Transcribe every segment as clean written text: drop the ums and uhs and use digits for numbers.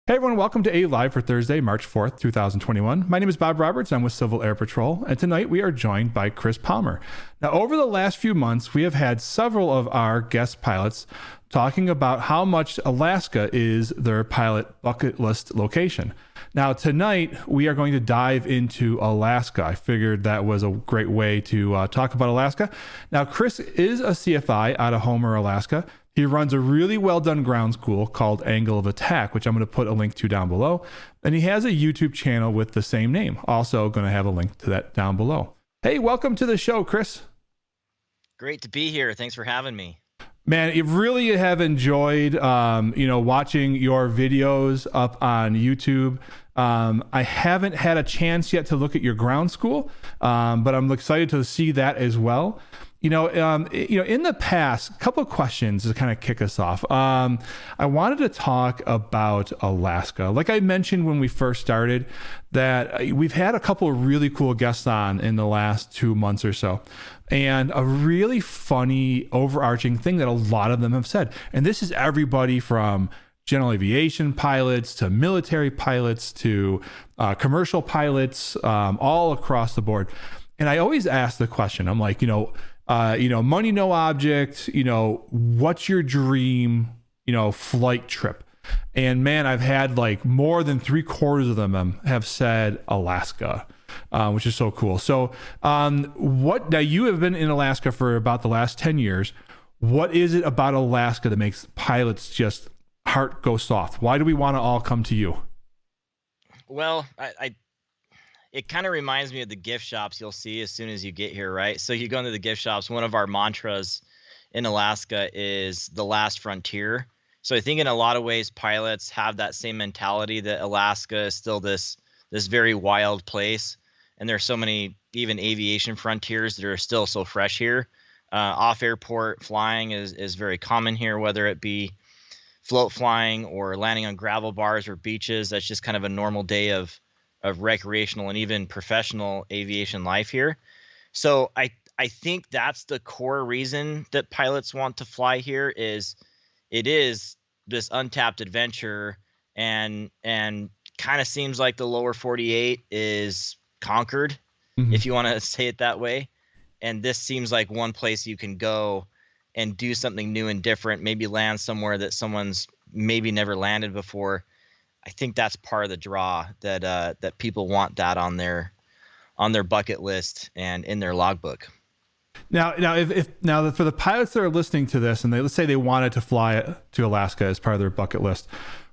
Hey everyone, welcome to A Live for Thursday, March 4th, 2021. My name is Bob Roberts. I'm with Civil Air Patrol, and tonight we are joined by Chris Palmer. Now, over the last few months, we have had several of our guest pilots talking about how much Alaska is their pilot bucket list location. Now, tonight, we are going to dive into Alaska. I figured that was a great way to talk about Alaska. Now, Chris is a CFI out of Homer, Alaska. He runs a really well-done ground school called Angle of Attack, which I'm going to put a link to down below. And he has a YouTube channel with the same name. Also going to have a link to that down below. Hey, welcome to the show, Chris. Great to be here. Thanks for having me. Man, I really have enjoyed, watching your videos up on YouTube. I haven't had a chance yet to look at your ground school, but I'm excited to see that as well. In the past, a couple of questions to kind of kick us off. I wanted to talk about Alaska. Like I mentioned when we first started, that we've had a couple of really cool guests on in the last 2 months or so. And a really funny overarching thing that a lot of them have said, and this is everybody from General Aviation pilots to military pilots to commercial pilots, all across the board. And I always ask the question, I'm like, money, no object, what's your dream, flight trip? And man, I've had like more than 3/4 of them have said Alaska, which is so cool. So now you have been in Alaska for about the last 10 years. What is it about Alaska that makes pilots just heart go soft? Why do we want to all come to you? Well, it kind of reminds me of the gift shops you'll see as soon as you get here, right? So you go into the gift shops. One of our mantras in Alaska is the last frontier. So I think in a lot of ways, pilots have that same mentality that Alaska is still this very wild place. And there's so many even aviation frontiers that are still so fresh here. Off airport flying is very common here, whether it be float flying or landing on gravel bars or beaches. That's just kind of a normal day of recreational and even professional aviation life here. So I think that's the core reason that pilots want to fly here is it is this untapped adventure and kind of seems like the lower 48 is conquered, if you want to say it that way. And this seems like one place you can go and do something new and different, maybe land somewhere that someone's maybe never landed before. I think that's part of the draw that people want that on their bucket list and in their logbook. Now, if for the pilots that are listening to this, and let's say they wanted to fly to Alaska as part of their bucket list.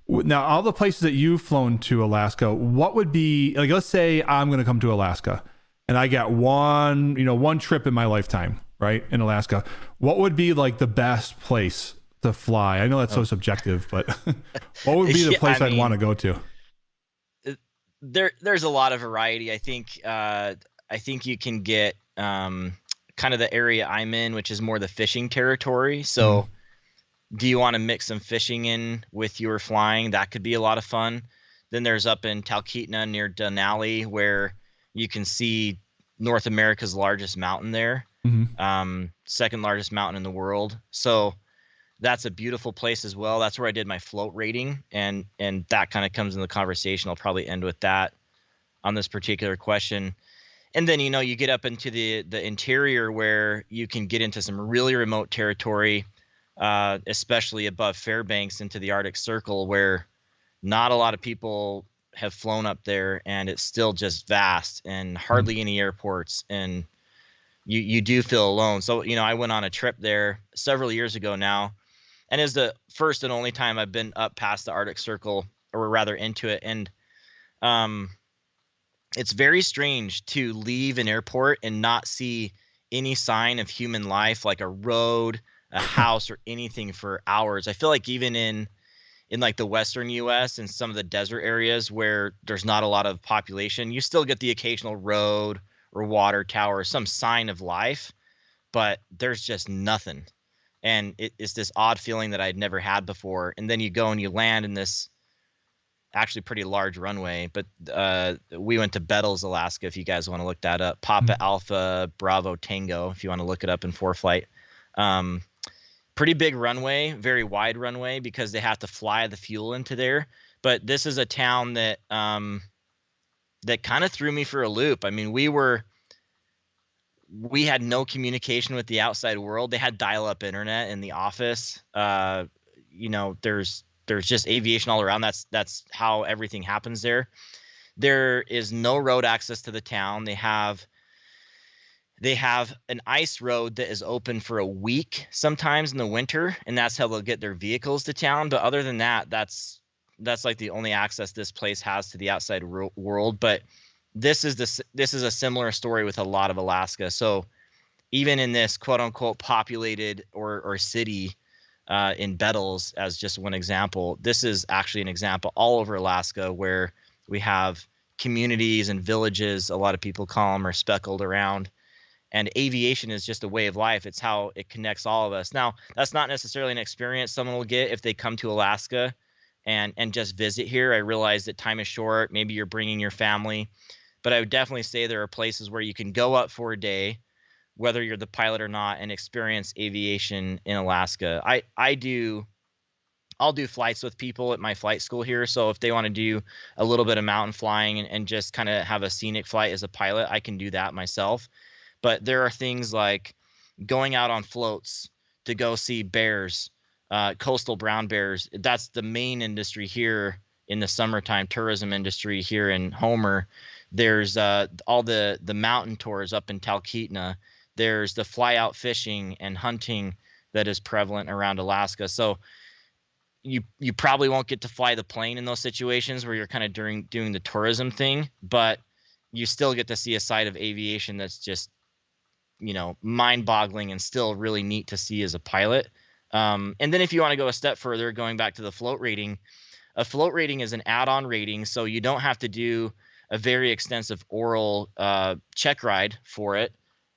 Now, all the places that you've flown to Alaska, what would be like? Let's say I'm going to come to Alaska, and I got one trip in my lifetime, right, in Alaska. What would be like the best place to fly? I know that's so subjective, but what would be the place I'd want to go to? There's a lot of variety. I think you can get kind of the area I'm in, which is more the fishing territory. So do you want to mix some fishing in with your flying? That could be a lot of fun. Then there's up in Talkeetna near Denali where you can see North America's largest mountain there, second largest mountain in the world. So that's a beautiful place as well. That's where I did my float rating, and that kind of comes in the conversation. I'll probably end with that on this particular question. And then, you get up into the interior where you can get into some really remote territory, especially above Fairbanks into the Arctic Circle, where not a lot of people have flown up there, and it's still just vast and hardly any airports, and you do feel alone. So, I went on a trip there several years ago now, and it's the first and only time I've been up past the Arctic Circle, or rather into it. And it's very strange to leave an airport and not see any sign of human life, like a road, a house, or anything for hours. I feel like even in like the Western US and some of the desert areas where there's not a lot of population, you still get the occasional road or water tower, or some sign of life, but there's just nothing. And it's this odd feeling that I'd never had before. And then you go and you land in this actually pretty large runway, but we went to Bettles, Alaska, if you guys want to look that up. Papa Alpha Bravo Tango, if you want to look it up in ForeFlight. Pretty big runway, very wide runway, because they have to fly the fuel into there. But this is a town that that kind of threw me for a loop. I mean, we had no communication with the outside world. They had dial-up internet in the office. There's just aviation all around. That's how everything happens there. There is no road access to the town. They have an ice road that is open for a week sometimes in the winter, and that's how they'll get their vehicles to town. But other than that, that's like the only access this place has to the outside world. But this is a similar story with a lot of Alaska. So even in this quote unquote populated or city in Bettles, as just one example, this is actually an example all over Alaska where we have communities and villages, a lot of people call them, are speckled around. And aviation is just a way of life. It's how it connects all of us. Now, that's not necessarily an experience someone will get if they come to Alaska and just visit here. I realize that time is short. Maybe you're bringing your family. But I would definitely say there are places where you can go up for a day, whether you're the pilot or not, and experience aviation in Alaska. I'll do flights with people at my flight school here. So if they want to do a little bit of mountain flying and just kind of have a scenic flight as a pilot, I can do that myself. But there are things like going out on floats to go see bears, coastal brown bears. That's the main industry here in the summertime, tourism industry here in Homer. There's all the mountain tours up in Talkeetna. There's the fly out fishing and hunting that is prevalent around Alaska. So you probably won't get to fly the plane in those situations where you're kind of doing the tourism thing, but you still get to see a side of aviation that's just, mind-boggling and still really neat to see as a pilot. And then if you want to go a step further, going back to the float rating, a float rating is an add-on rating, so you don't have to do a very extensive oral check ride for it,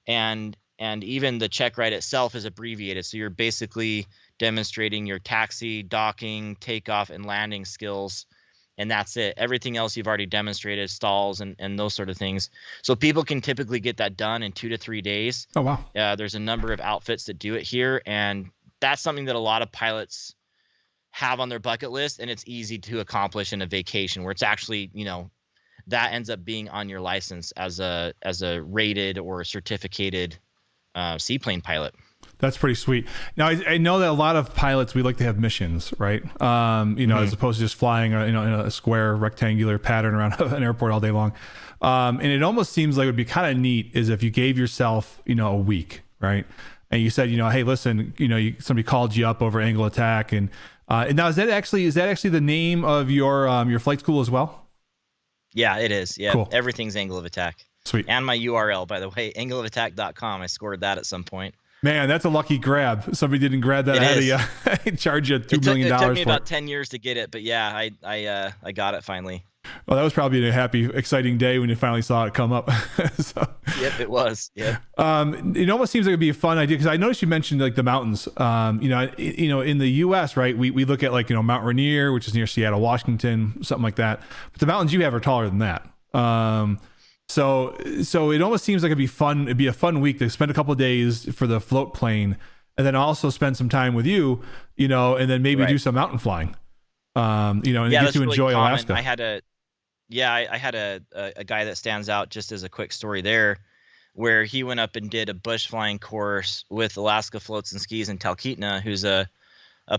and even the check ride itself is abbreviated. So you're basically demonstrating your taxi, docking, takeoff, and landing skills, and that's it. Everything else you've already demonstrated, stalls and those sort of things. So people can typically get that done in 2 to 3 days. Oh, wow. There's a number of outfits that do it here, and that's something that a lot of pilots have on their bucket list, and it's easy to accomplish in a vacation where it's actually, that ends up being on your license as a rated or certificated seaplane pilot. That's pretty sweet. Now, I know that a lot of pilots, we like to have missions, right? As opposed to just flying, in a square rectangular pattern around an airport all day long. And it almost seems like it would be kind of neat is if you gave yourself, a week, right? And you said, hey, listen, somebody called you up over angle attack. And now is that actually the name of your flight school as well? Yeah, it is. Yeah. Cool. Everything's angle of attack. Sweet. And my URL, by the way, angleofattack.com. I scored that at some point. Man, that's a lucky grab. Somebody didn't grab that ahead of you. Charge you $2 million. It took me about 10 years to get it, but yeah, I got it finally. Well, that was probably a happy, exciting day when you finally saw it come up. Yep, it was. Yeah. It almost seems like it'd be a fun idea because I noticed you mentioned like the mountains. In the U.S., right? We look at like Mount Rainier, which is near Seattle, Washington, something like that. But the mountains you have are taller than that. So it almost seems like it'd be fun. It'd be a fun week to spend a couple of days for the float plane, and then also spend some time with you, and then maybe do some mountain flying, and get to enjoy common. Alaska. I had a guy that stands out just as a quick story there, where he went up and did a bush flying course with Alaska Floats and Skis in Talkeetna, who's a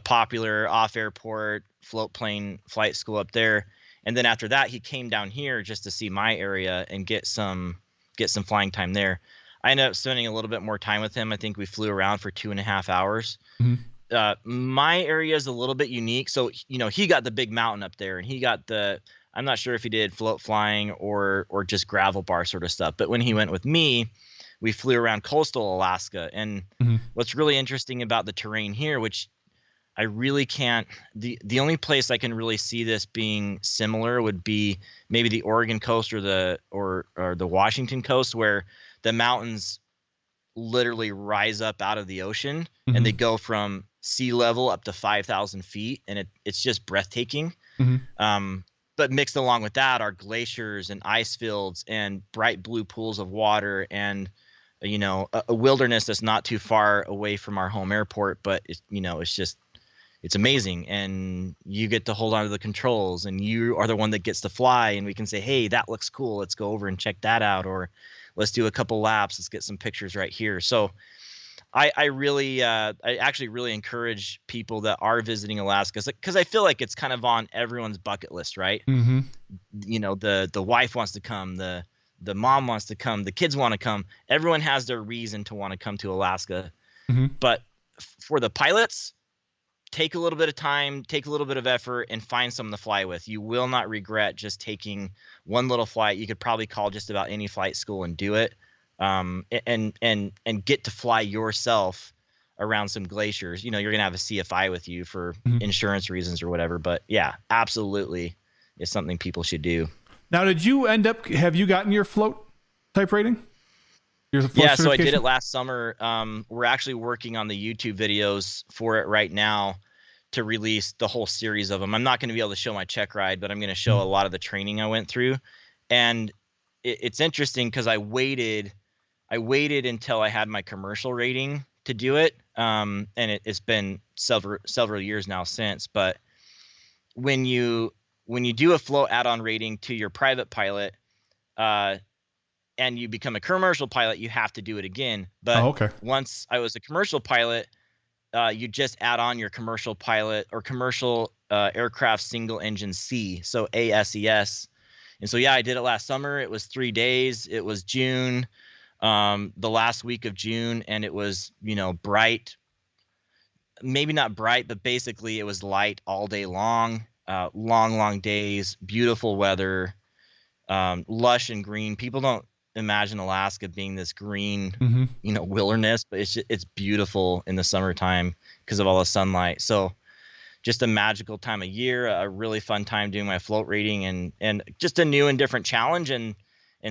popular off airport float plane flight school up there. And then after that, he came down here just to see my area and get some flying time there. I ended up spending a little bit more time with him. I think we flew around for 2.5 hours. Mm-hmm. My area is a little bit unique. So, he got the big mountain up there, and he got I'm not sure if he did float flying or just gravel bar sort of stuff. But when he went with me, we flew around coastal Alaska. And what's really interesting about the terrain here, which I really can't. The only place I can really see this being similar would be maybe the Oregon coast or the Washington coast, where the mountains literally rise up out of the ocean and they go from sea level up to 5,000 feet, and it's just breathtaking. But mixed along with that are glaciers and ice fields and bright blue pools of water and a wilderness that's not too far away from our home airport, but it's just it's amazing, and you get to hold on to the controls, and you are the one that gets to fly, and we can say, hey, that looks cool, let's go over and check that out, or let's do a couple laps, let's get some pictures right here. So I actually really encourage people that are visiting Alaska, because I feel like it's kind of on everyone's bucket list, right? Mm-hmm. The wife wants to come, the mom wants to come, the kids want to come, everyone has their reason to want to come to Alaska. Mm-hmm. But for the pilots, take a little bit of time, take a little bit of effort, and find someone to fly with. You will not regret just taking one little flight. You could probably call just about any flight school and do it, and get to fly yourself around some glaciers. You're gonna have a CFI with you for insurance reasons or whatever. But yeah, absolutely, it's something people should do. Now, have you gotten your float type rating? Yeah, so I did it last summer. We're actually working on the YouTube videos for it right now to release the whole series of them. I'm not going to be able to show my check ride, but I'm going to show a lot of the training I went through. And it's interesting because I waited until I had my commercial rating to do it. And it's been several years now since. But when you do a float add-on rating to your private pilot, and you become a commercial pilot, you have to do it again. But once I was a commercial pilot, you just add on your commercial pilot or commercial aircraft single engine C, so ASES. And so, yeah, I did it last summer. It was 3 days. It was June, the last week of June, and it was, bright. Maybe not bright, but basically it was light all day long, long days, beautiful weather, lush and green. People don't imagine Alaska being this green, wilderness, but it's beautiful in the summertime because of all the sunlight. So just a magical time of year, a really fun time doing my float rating, and just a new and different challenge, and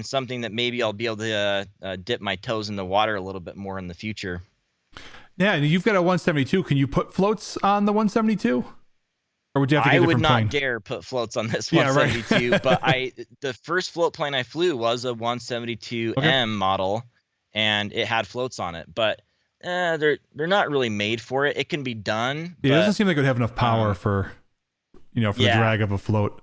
something that maybe I'll be able to dip my toes in the water a little bit more in the future. Yeah, and you've got a 172. Can you put floats on the 172? Or would you have to get a different plane? I would not dare put floats on this 172, right. But the first float plane I flew was a 172M model, and it had floats on it. But they're not really made for it. It can be done. Yeah, it doesn't seem like it would have enough power for the drag of a float.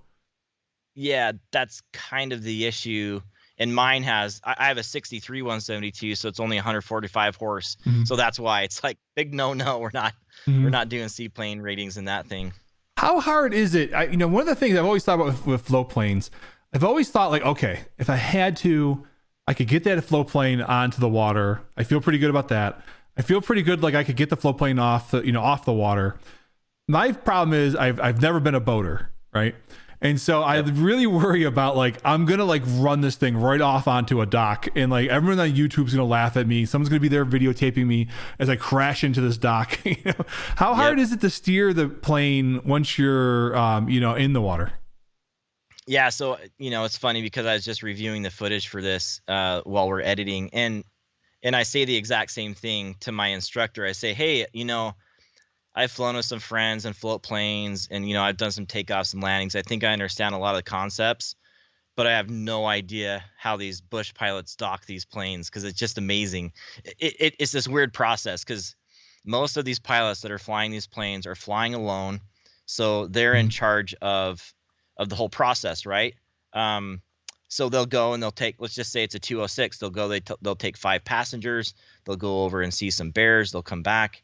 Yeah, that's kind of the issue. And mine has, I have a 63 172, so it's only 145 horse. So that's why it's like big no. We're not doing seaplane ratings in that thing. How hard is it? One of the things I've always thought about with float planes, I've always thought like, okay, if I had to, I could get that float plane onto the water. I feel pretty good about that. I feel pretty good like I could get the float plane off the water. My problem is I've never been a boater, right? And so I really worry about like, I'm going to like run this thing right off onto a dock, and like everyone on YouTube's going to laugh at me. Someone's going to be there videotaping me as I crash into this dock. How hard is it to steer the plane once you're, in the water? Yeah. So, it's funny because I was just reviewing the footage for this while we're editing, and I say the exact same thing to my instructor. I say, hey, I've flown with some friends and float planes, and I've done some takeoffs and landings. I think I understand a lot of the concepts, but I have no idea how these bush pilots dock these planes, because it's just amazing. It's this weird process, because most of these pilots that are flying these planes are flying alone, so they're in charge of the whole process, right? So they'll go and they'll take, let's just say it's a 206. They'll go, they'll take 5 passengers. They'll go over and see some bears. They'll come back.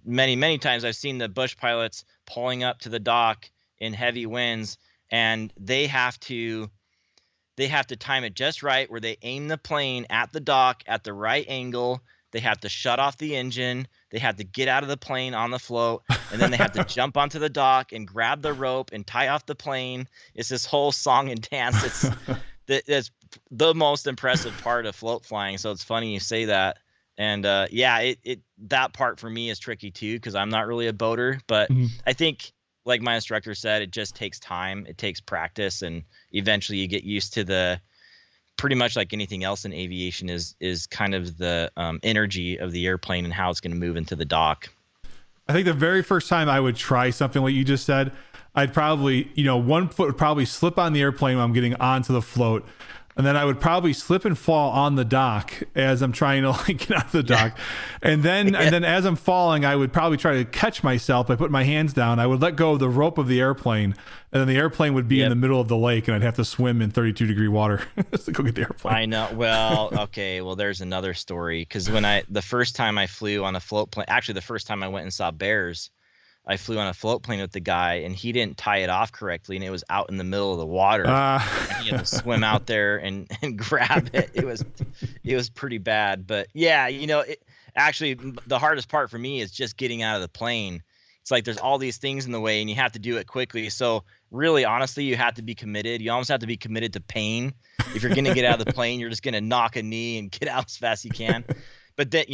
Many times I've seen the bush pilots pulling up to the dock in heavy winds, and they have to time it just right, where they aim the plane at the dock at the right angle. They have to shut off the engine. They have to get out of the plane on the float, and then they have to jump onto the dock and grab the rope and tie off the plane. It's this whole song and dance. It's the most impressive part of float flying. So it's funny you say that. And that part for me is tricky too, because I'm not really a boater. But I think, like my instructor said, it just takes time. It takes practice, and eventually you get used to the, pretty much like anything else in aviation, is kind of the energy of the airplane and how it's going to move into the dock. I think the very first time I would try something like you just said, I'd probably, one foot would probably slip on the airplane when I'm getting onto the float. and then I would probably slip and fall on the dock as I'm trying to like get out of the dock. And then as I'm falling, I would probably try to catch myself by putting my hands down. I would let go of the rope of the airplane, and then the airplane would be in the middle of the lake, and I'd have to swim in 32-degree water to go get the airplane. I know. Well, okay. Well, there's another story, because the first time I flew on a float plane, actually the first time I went and saw bears, I flew on a float plane with the guy, and he didn't tie it off correctly, and it was out in the middle of the water. And he had to swim out there and grab it. It was pretty bad. But yeah, actually the hardest part for me is just getting out of the plane. It's like there's all these things in the way, and you have to do it quickly. So really, honestly, you have to be committed. You almost have to be committed to pain. If you're going to get out of the plane, you're just going to knock a knee and get out as fast as you can. But then,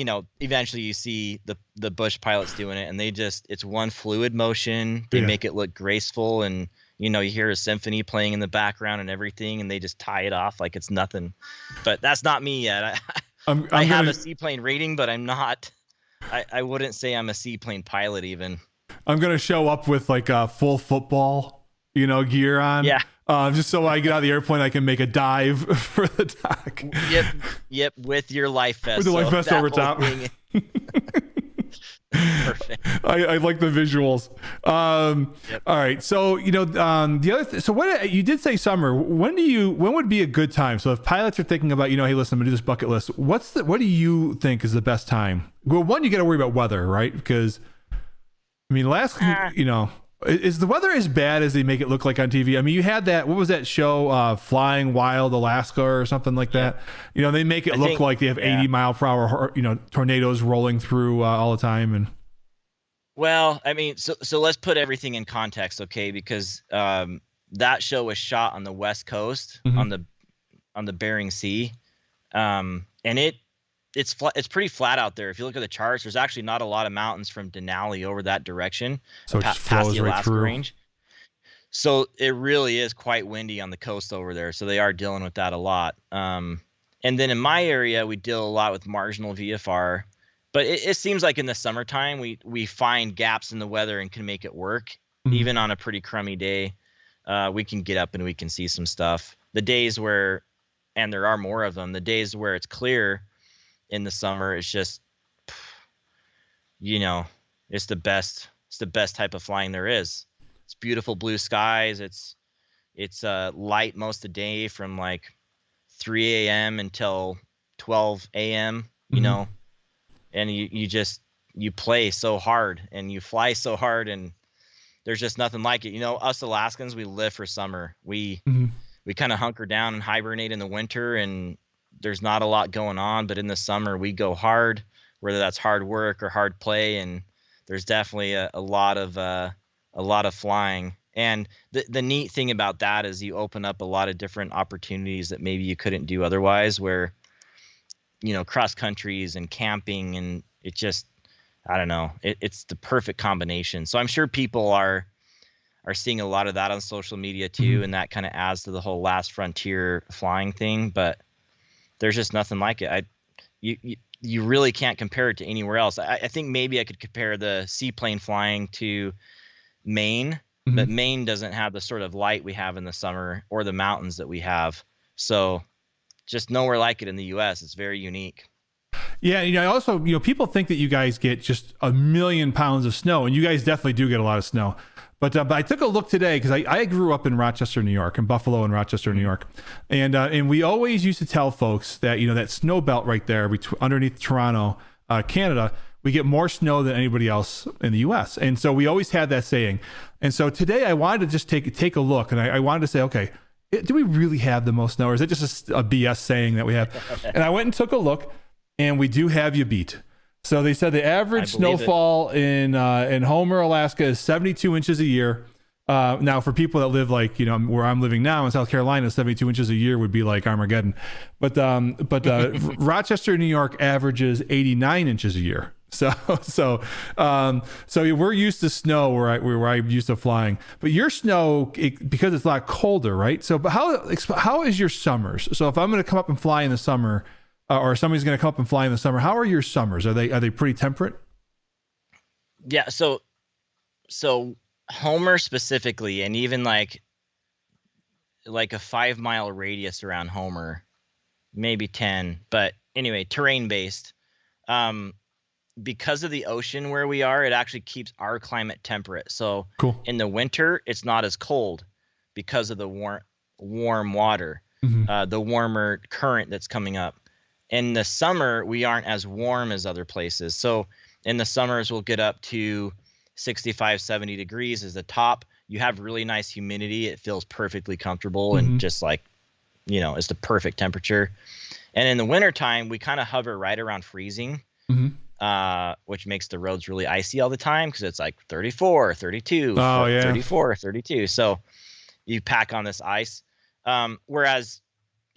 eventually you see the bush pilots doing it, and it's one fluid motion. They make it look graceful, and, you hear a symphony playing in the background and everything, and they just tie it off like it's nothing. But that's not me yet. I have a seaplane rating, but I'm not, I wouldn't say I'm a seaplane pilot even. I'm going to show up with like a full football, gear on. Yeah. Just so I get out of the airplane, I can make a dive for the dock. Yep. With your life vest. With the life vest over top. Perfect. I like the visuals. All right. So, the other so what you did say summer, when would be a good time? So if pilots are thinking about, hey, listen, I'm gonna do this bucket list. What do you think is the best time? Well, one, you got to worry about weather, right? Because Alaska, is the weather as bad as they make it look like on TV? I mean, you had that, what was that show, Flying Wild Alaska or something like that? They make it look like they have 80 mile per hour, tornadoes rolling through all the time. And well, so let's put everything in context, okay? Because that show was shot on the West Coast, on the Bering Sea, and it's pretty flat out there. If you look at the charts, there's actually not a lot of mountains from Denali over that direction, so past the Alaska range. So it really is quite windy on the coast over there. So they are dealing with that a lot. And then in my area, we deal a lot with marginal VFR. But it seems like in the summertime, we find gaps in the weather and can make it work. Even on a pretty crummy day, we can get up and we can see some stuff. The days where, and there are more of them, the days where it's clear in the summer, it's just, it's the best type of flying there is. It's beautiful blue skies. It's light most of the day from like 3 a.m. until 12 a.m., and you play so hard and you fly so hard, and there's just nothing like it. Us Alaskans, we live for summer. We kind of hunker down and hibernate in the winter, and there's not a lot going on, but in the summer we go hard, whether that's hard work or hard play. And there's definitely a lot of flying. And the neat thing about that is you open up a lot of different opportunities that maybe you couldn't do otherwise, where, cross countries and camping, and it just, I don't know, it's the perfect combination. So I'm sure people are seeing a lot of that on social media too. And that kind of adds to the whole last frontier flying thing, but there's just nothing like it. You really can't compare it to anywhere else. I think maybe I could compare the seaplane flying to Maine, but Maine doesn't have the sort of light we have in the summer or the mountains that we have. So just nowhere like it in the U.S. It's very unique. Yeah, I also, people think that you guys get just 1 million pounds of snow, and you guys definitely do get a lot of snow. But I took a look today because I grew up in Rochester, New York, in Buffalo and Rochester, New York, and we always used to tell folks that that snow belt right there underneath Toronto, Canada, we get more snow than anybody else in the U.S. And so we always had that saying. And so today I wanted to just take a look, and I wanted to say, okay, do we really have the most snow, or is it just a BS saying that we have? And I went and took a look, and we do have you beat. So they said the average snowfall in Homer, Alaska is 72 inches a year. Now, for people that live like, where I'm living now in South Carolina, 72 inches a year would be like Armageddon. But Rochester, New York averages 89 inches a year. So we're used to snow where I'm used to flying, but your snow, because it's a lot colder, right? So, but how is your summers? So if I'm going to come up and fly in the summer, or somebody's going to come up and fly in the summer, how are your summers? Are they pretty temperate? Yeah. So Homer specifically, and even like like a 5-mile radius around Homer, maybe 10, but anyway, terrain based. Because of the ocean where we are, it actually keeps our climate temperate. So Cool. in the winter, it's not as cold because of the warm water, the warmer current that's coming up. In the summer, we aren't as warm as other places. So in the summers, we'll get up to 65, 70 degrees as the top. You have really nice humidity. It feels perfectly comfortable and just like, it's the perfect temperature. And in the wintertime, we kind of hover right around freezing, which makes the roads really icy all the time because it's like 34, 32, 34, 32. So you pack on this ice. Whereas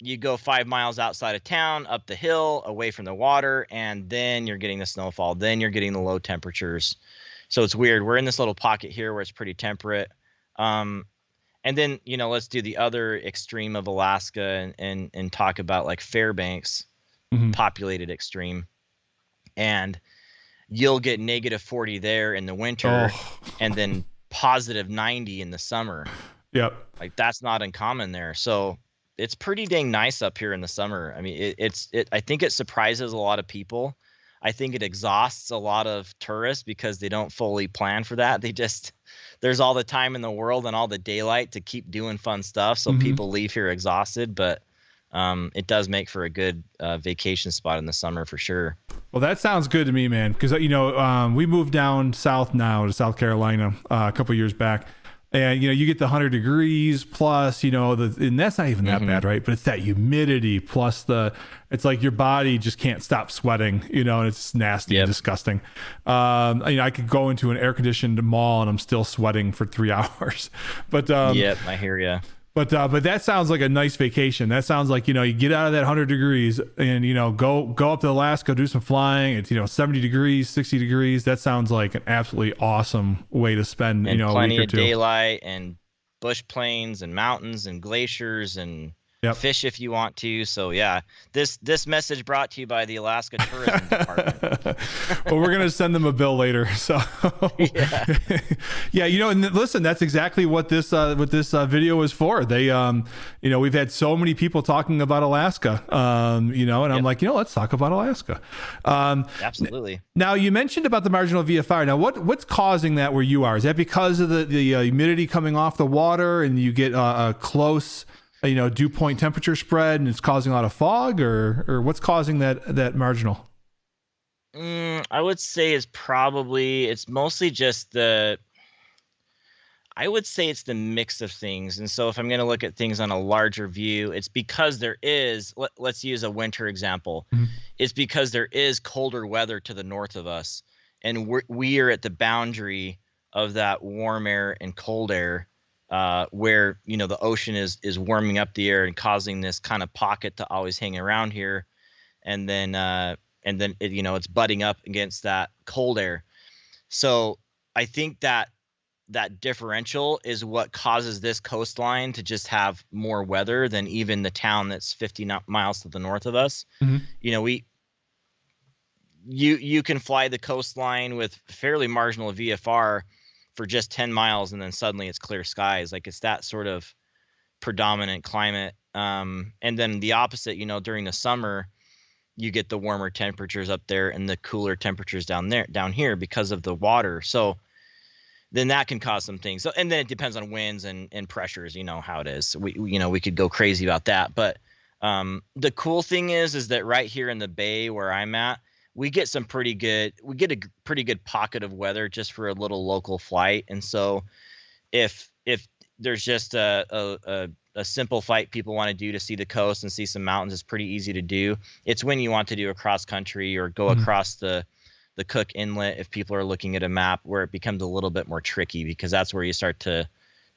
you go 5 miles outside of town, up the hill, away from the water, and then you're getting the snowfall. Then you're getting the low temperatures. So it's weird. We're in this little pocket here where it's pretty temperate. And then, let's do the other extreme of Alaska and talk about like Fairbanks, populated extreme. And you'll get -40 there in the winter and then +90 in the summer. Yep. Like that's not uncommon there. So it's pretty dang nice up here in the summer. I mean, I think it surprises a lot of people. I think it exhausts a lot of tourists because they don't fully plan for that. There's all the time in the world and all the daylight to keep doing fun stuff. So people leave here exhausted, but it does make for a good vacation spot in the summer for sure. Well, that sounds good to me, man. Because, we moved down south now to South Carolina a couple years back. And, you get the 100 degrees plus, and that's not even that bad, right? But it's that humidity plus it's like your body just can't stop sweating, and it's nasty and disgusting. I could go into an air conditioned mall and I'm still sweating for 3 hours. But I hear you. But that sounds like a nice vacation. That sounds like, you get out of that 100 degrees and, go up to Alaska, do some flying. It's, 70 degrees, 60 degrees. That sounds like an absolutely awesome way to spend, and a plenty week or two. Of daylight and bush plains and mountains and glaciers and fish if you want to. So yeah, this message brought to you by the Alaska Tourism Department. Well, we're gonna send them a bill later. So yeah, and listen, that's exactly what this video is for. They we've had so many people talking about Alaska, and I'm like, let's talk about Alaska. Absolutely. Now you mentioned about the marginal VFR. Now what's causing that where you are? Is that because of the humidity coming off the water and you get a close dew point temperature spread and it's causing a lot of fog, or what's causing that marginal? I would say it's mostly just I would say it's the mix of things. And so if I'm going to look at things on a larger view, it's because there is, let's use a winter example. It's because there is colder weather to the north of us. And we are at the boundary of that warm air and cold air. Where the ocean is warming up the air and causing this kind of pocket to always hang around here, and then it's butting up against that cold air. So I think that differential is what causes this coastline to just have more weather than even the town that's 50 miles to the north of us. You can fly the coastline with fairly marginal VFR for just 10 miles and then suddenly it's clear skies. Like it's that sort of predominant climate. And then the opposite, during the summer, you get the warmer temperatures up there and the cooler temperatures down here because of the water. So then that can cause some things. So, and then it depends on winds and pressures, how it is. We could go crazy about that. But the cool thing is that right here in the bay where I'm at, we get a pretty good pocket of weather just for a little local flight. And so if there's just a simple flight people want to do to see the coast and see some mountains, it's pretty easy to do. It's when you want to do a cross country or go across the Cook Inlet, if people are looking at a map, where it becomes a little bit more tricky because that's where you start to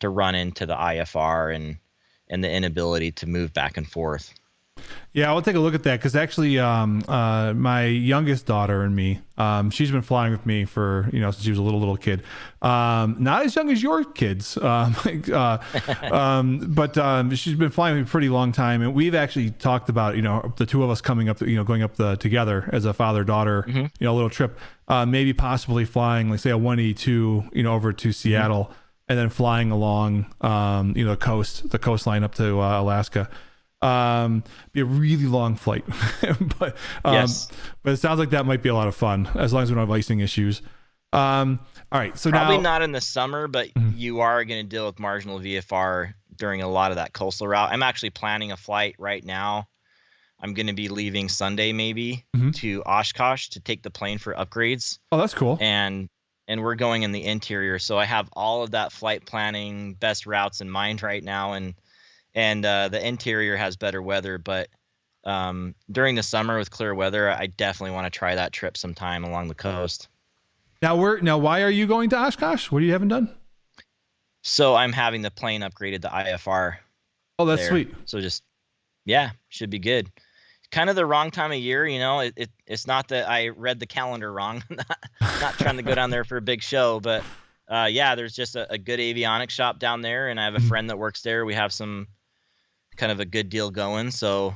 run into the IFR and the inability to move back and forth. Yeah, I'll take a look at that because actually my youngest daughter and me, she's been flying with me for, since she was a little kid. Not as young as your kids, but she's been flying with me a pretty long time. And we've actually talked about, the two of us coming up, going up together as a father-daughter, a little trip, maybe possibly flying, like say a 182, over to Seattle. and then flying along, the coastline up to Alaska. Be a really long flight, but Yes. but it sounds like that might be a lot of fun as long as we don't have icing issues. All right, so Probably now, not in the summer, but you are going to deal with marginal VFR during a lot of that coastal route. I'm actually planning a flight right now. I'm going to be leaving Sunday maybe to Oshkosh to take the plane for upgrades. oh, that's cool. And we're going in the interior, so I have all of that flight planning, best routes in mind right now, and the interior has better weather. But during the summer with clear weather, I definitely want to try that trip sometime along the coast. Now why are you going to Oshkosh? What do you haven't done? So I'm having the plane upgraded to IFR. Oh, that's there. sweet. So should be good. Kind of the wrong time of year, it's not that I read the calendar wrong. not trying to go down there for a big show, but there's just a good avionics shop down there, and I have a friend that works there. We have some kind of a good deal going, so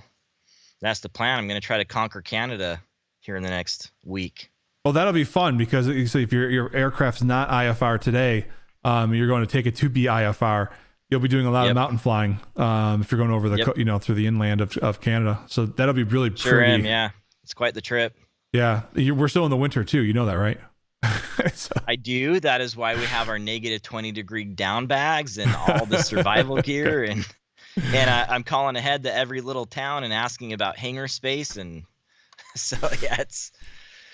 that's the plan. I'm going to try to conquer Canada here in the next week. Well, that'll be fun because if your aircraft's not IFR today, you're going to take it to be IFR. You'll be doing a lot of mountain flying if you're going over the through the inland of Canada. So that'll be really pretty. Sure am, yeah. It's quite the trip. Yeah, we're still in the winter too. You know that, right? So. I do. That is why we have our negative 20-degree down bags and all the survival gear, and I'm calling ahead to every little town and asking about hangar space, and so it's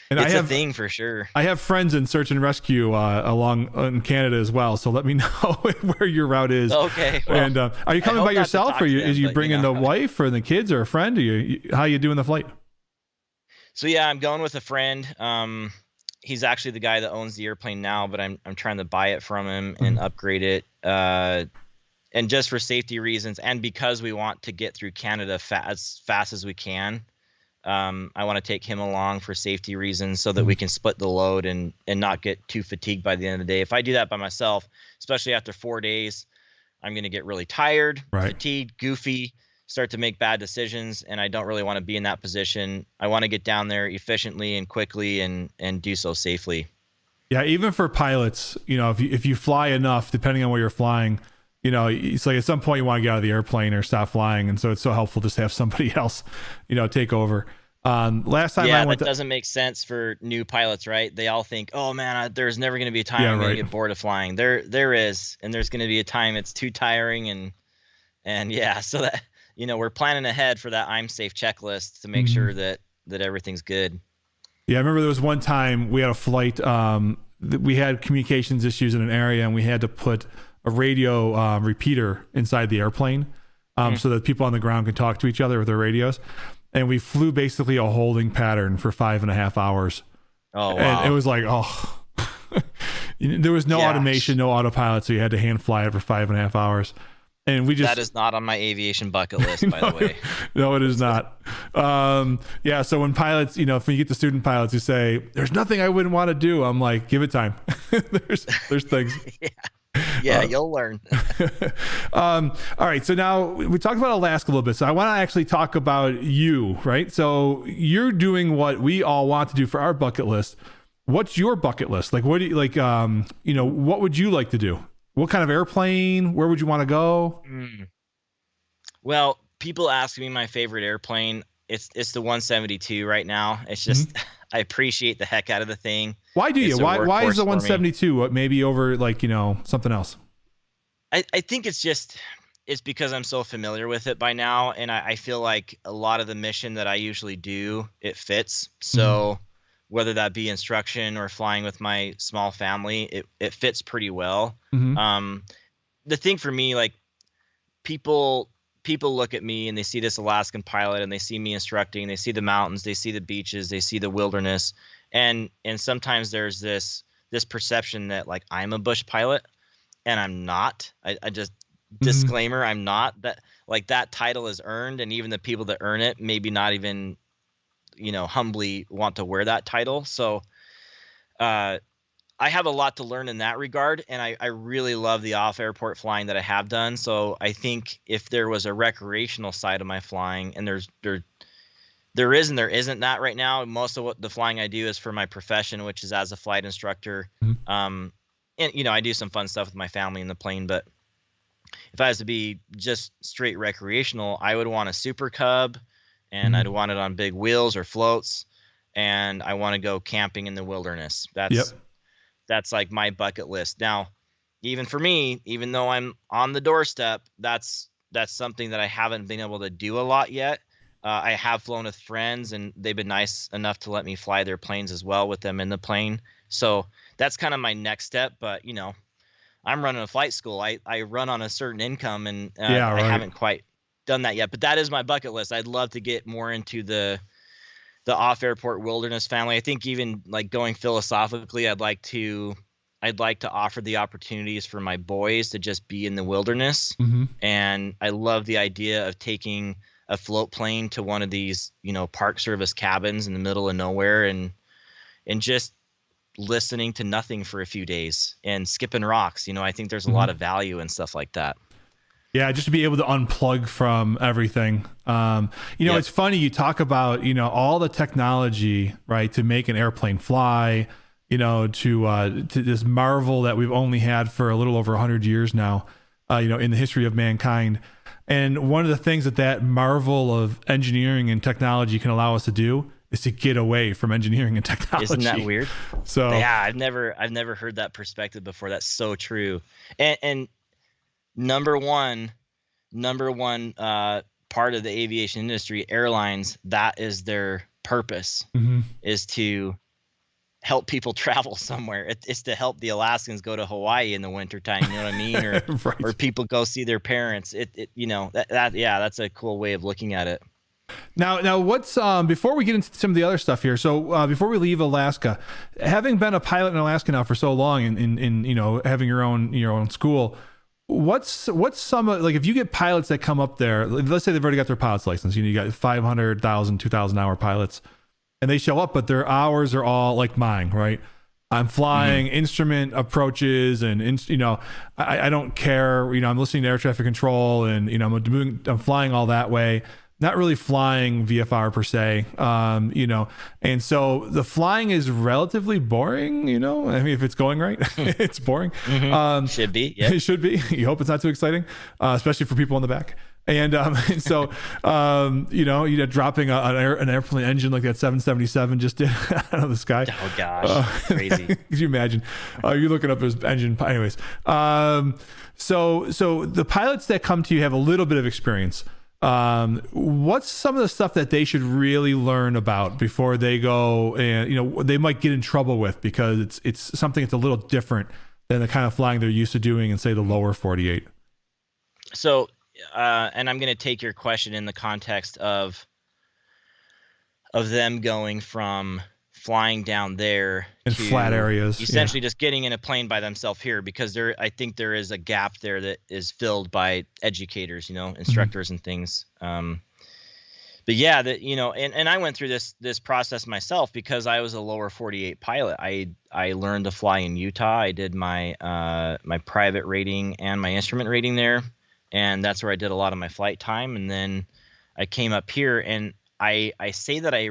a thing for sure. I have friends in search and rescue along in Canada as well, so let me know where your route is. Okay. Well, and are you coming by yourself, or is you bringing the wife or the kids or a friend? Or how you doing the flight? So yeah, I'm going with a friend. He's actually the guy that owns the airplane now, but I'm trying to buy it from him and upgrade it. And just for safety reasons, and because we want to get through Canada as fast as we can. I want to take him along for safety reasons so that we can split the load and not get too fatigued by the end of the day. If I do that by myself, especially after 4 days, I'm going to get really tired, fatigued, goofy, start to make bad decisions, and I don't really want to be in that position. I want to get down there efficiently and quickly and do so safely. Yeah, even for pilots, if you fly enough, depending on where you're flying, it's like at some point you want to get out of the airplane or stop flying, and so it's so helpful just to have somebody else, take over. Last time I went, that doesn't make sense for new pilots, right? They all think, "Oh man, there's never going to be a time I'm going to get bored of flying." There is, and there's going to be a time it's too tiring, and so that we're planning ahead for that I'm safe checklist to make sure that everything's good. Yeah, I remember there was one time we had a flight. We had communications issues in an area, and we had to put a radio repeater inside the airplane so that people on the ground can talk to each other with their radios. And we flew basically a holding pattern for 5.5 hours. Oh, wow. And it was like, there was no automation, no autopilot, so you had to hand fly it for 5.5 hours. And that is not on my aviation bucket list, by the way. No, it is not. So when pilots, if you get the student pilots who say, "There's nothing I wouldn't want to do," I'm like, give it time. there's things. Yeah, you'll learn. All right. So now we talked about Alaska a little bit. So I want to actually talk about you, right? So you're doing what we all want to do for our bucket list. What's your bucket list? Like, what do you like? What would you like to do? What kind of airplane? Where would you want to go? Well, people ask me my favorite airplane. It's the 172 right now. It's just I appreciate the heck out of the thing. Why do you? Why is the 172 maybe over something else? I think it's because I'm so familiar with it by now, and I feel like a lot of the mission that I usually do, it fits. So whether that be instruction or flying with my small family, it fits pretty well. The thing for me, like people look at me and they see this Alaskan pilot and they see me instructing, they see the mountains, they see the beaches, they see the wilderness. And sometimes there's this perception that like I'm a bush pilot, and I'm not. I just disclaimer, I'm not. That title is earned, and even the people that earn it maybe not even humbly want to wear that title. So I have a lot to learn in that regard, and I really love the off-airport flying that I have done. So I think if there was a recreational side of my flying, and there is and there isn't that right now. Most of what the flying I do is for my profession, which is as a flight instructor. and I do some fun stuff with my family in the plane. But if I was to be just straight recreational, I would want a Super Cub, and I'd want it on big wheels or floats, and I want to go camping in the wilderness. Yep. That's like my bucket list. Now, even for me, even though I'm on the doorstep, that's something that I haven't been able to do a lot yet. I have flown with friends, and they've been nice enough to let me fly their planes as well with them in the plane. So that's kind of my next step. But I'm running a flight school. I run on a certain income, and Yeah, I right. haven't quite done that yet. But that is my bucket list. I'd love to get more into the off airport wilderness family. I think even like going philosophically, I'd like to offer the opportunities for my boys to just be in the wilderness. And I love the idea of taking a float plane to one of these, Park Service cabins in the middle of nowhere, and just listening to nothing for a few days and skipping rocks. I think there's a lot of value in stuff like that. Yeah, just to be able to unplug from everything. It's funny you talk about, all the technology, right, to make an airplane fly, to this marvel that we've only had for a little over 100 years now, in the history of mankind. And one of the things that marvel of engineering and technology can allow us to do is to get away from engineering and technology. Isn't that weird? So yeah, I've never heard that perspective before. That's so true. And number one part of the aviation industry, airlines, that is their purpose, is to help people travel somewhere. It's to help the Alaskans go to Hawaii in the wintertime, you know what I mean? Or right. or people go see their parents. That's a cool way of looking at it. Now what's before we get into some of the other stuff here, so before we leave Alaska, having been a pilot in Alaska now for so long, and in having your own school, what's some like, if you get pilots that come up there, let's say they've already got their pilot's license, you got 500,000 2,000 hour pilots, and they show up, but their hours are all like mine, right? I'm flying instrument approaches, and I don't care, I'm listening to air traffic control, and I'm flying all that way, not really flying VFR per se, and so the flying is relatively boring, I mean, if it's going right, it's boring. Should be, yeah. It should be. You hope it's not too exciting, especially for people in the back. And so, dropping an airplane engine like that 777 just did out of the sky. Oh gosh, crazy. Could you imagine? You're looking up his engine. Anyways, so the pilots that come to you have a little bit of experience. What's some of the stuff that they should really learn about before they go, and they might get in trouble with, because it's something that's a little different than the kind of flying they're used to doing in, say, the lower 48? So, and I'm going to take your question in the context of them going from flying down there in to flat areas, essentially just getting in a plane by themselves here, because I think there is a gap there that is filled by educators, instructors and things. But yeah, and I went through this process myself, because I was a lower 48 pilot. I learned to fly in Utah. I did my my private rating and my instrument rating there, and that's where I did a lot of my flight time. And then I came up here, and I say that I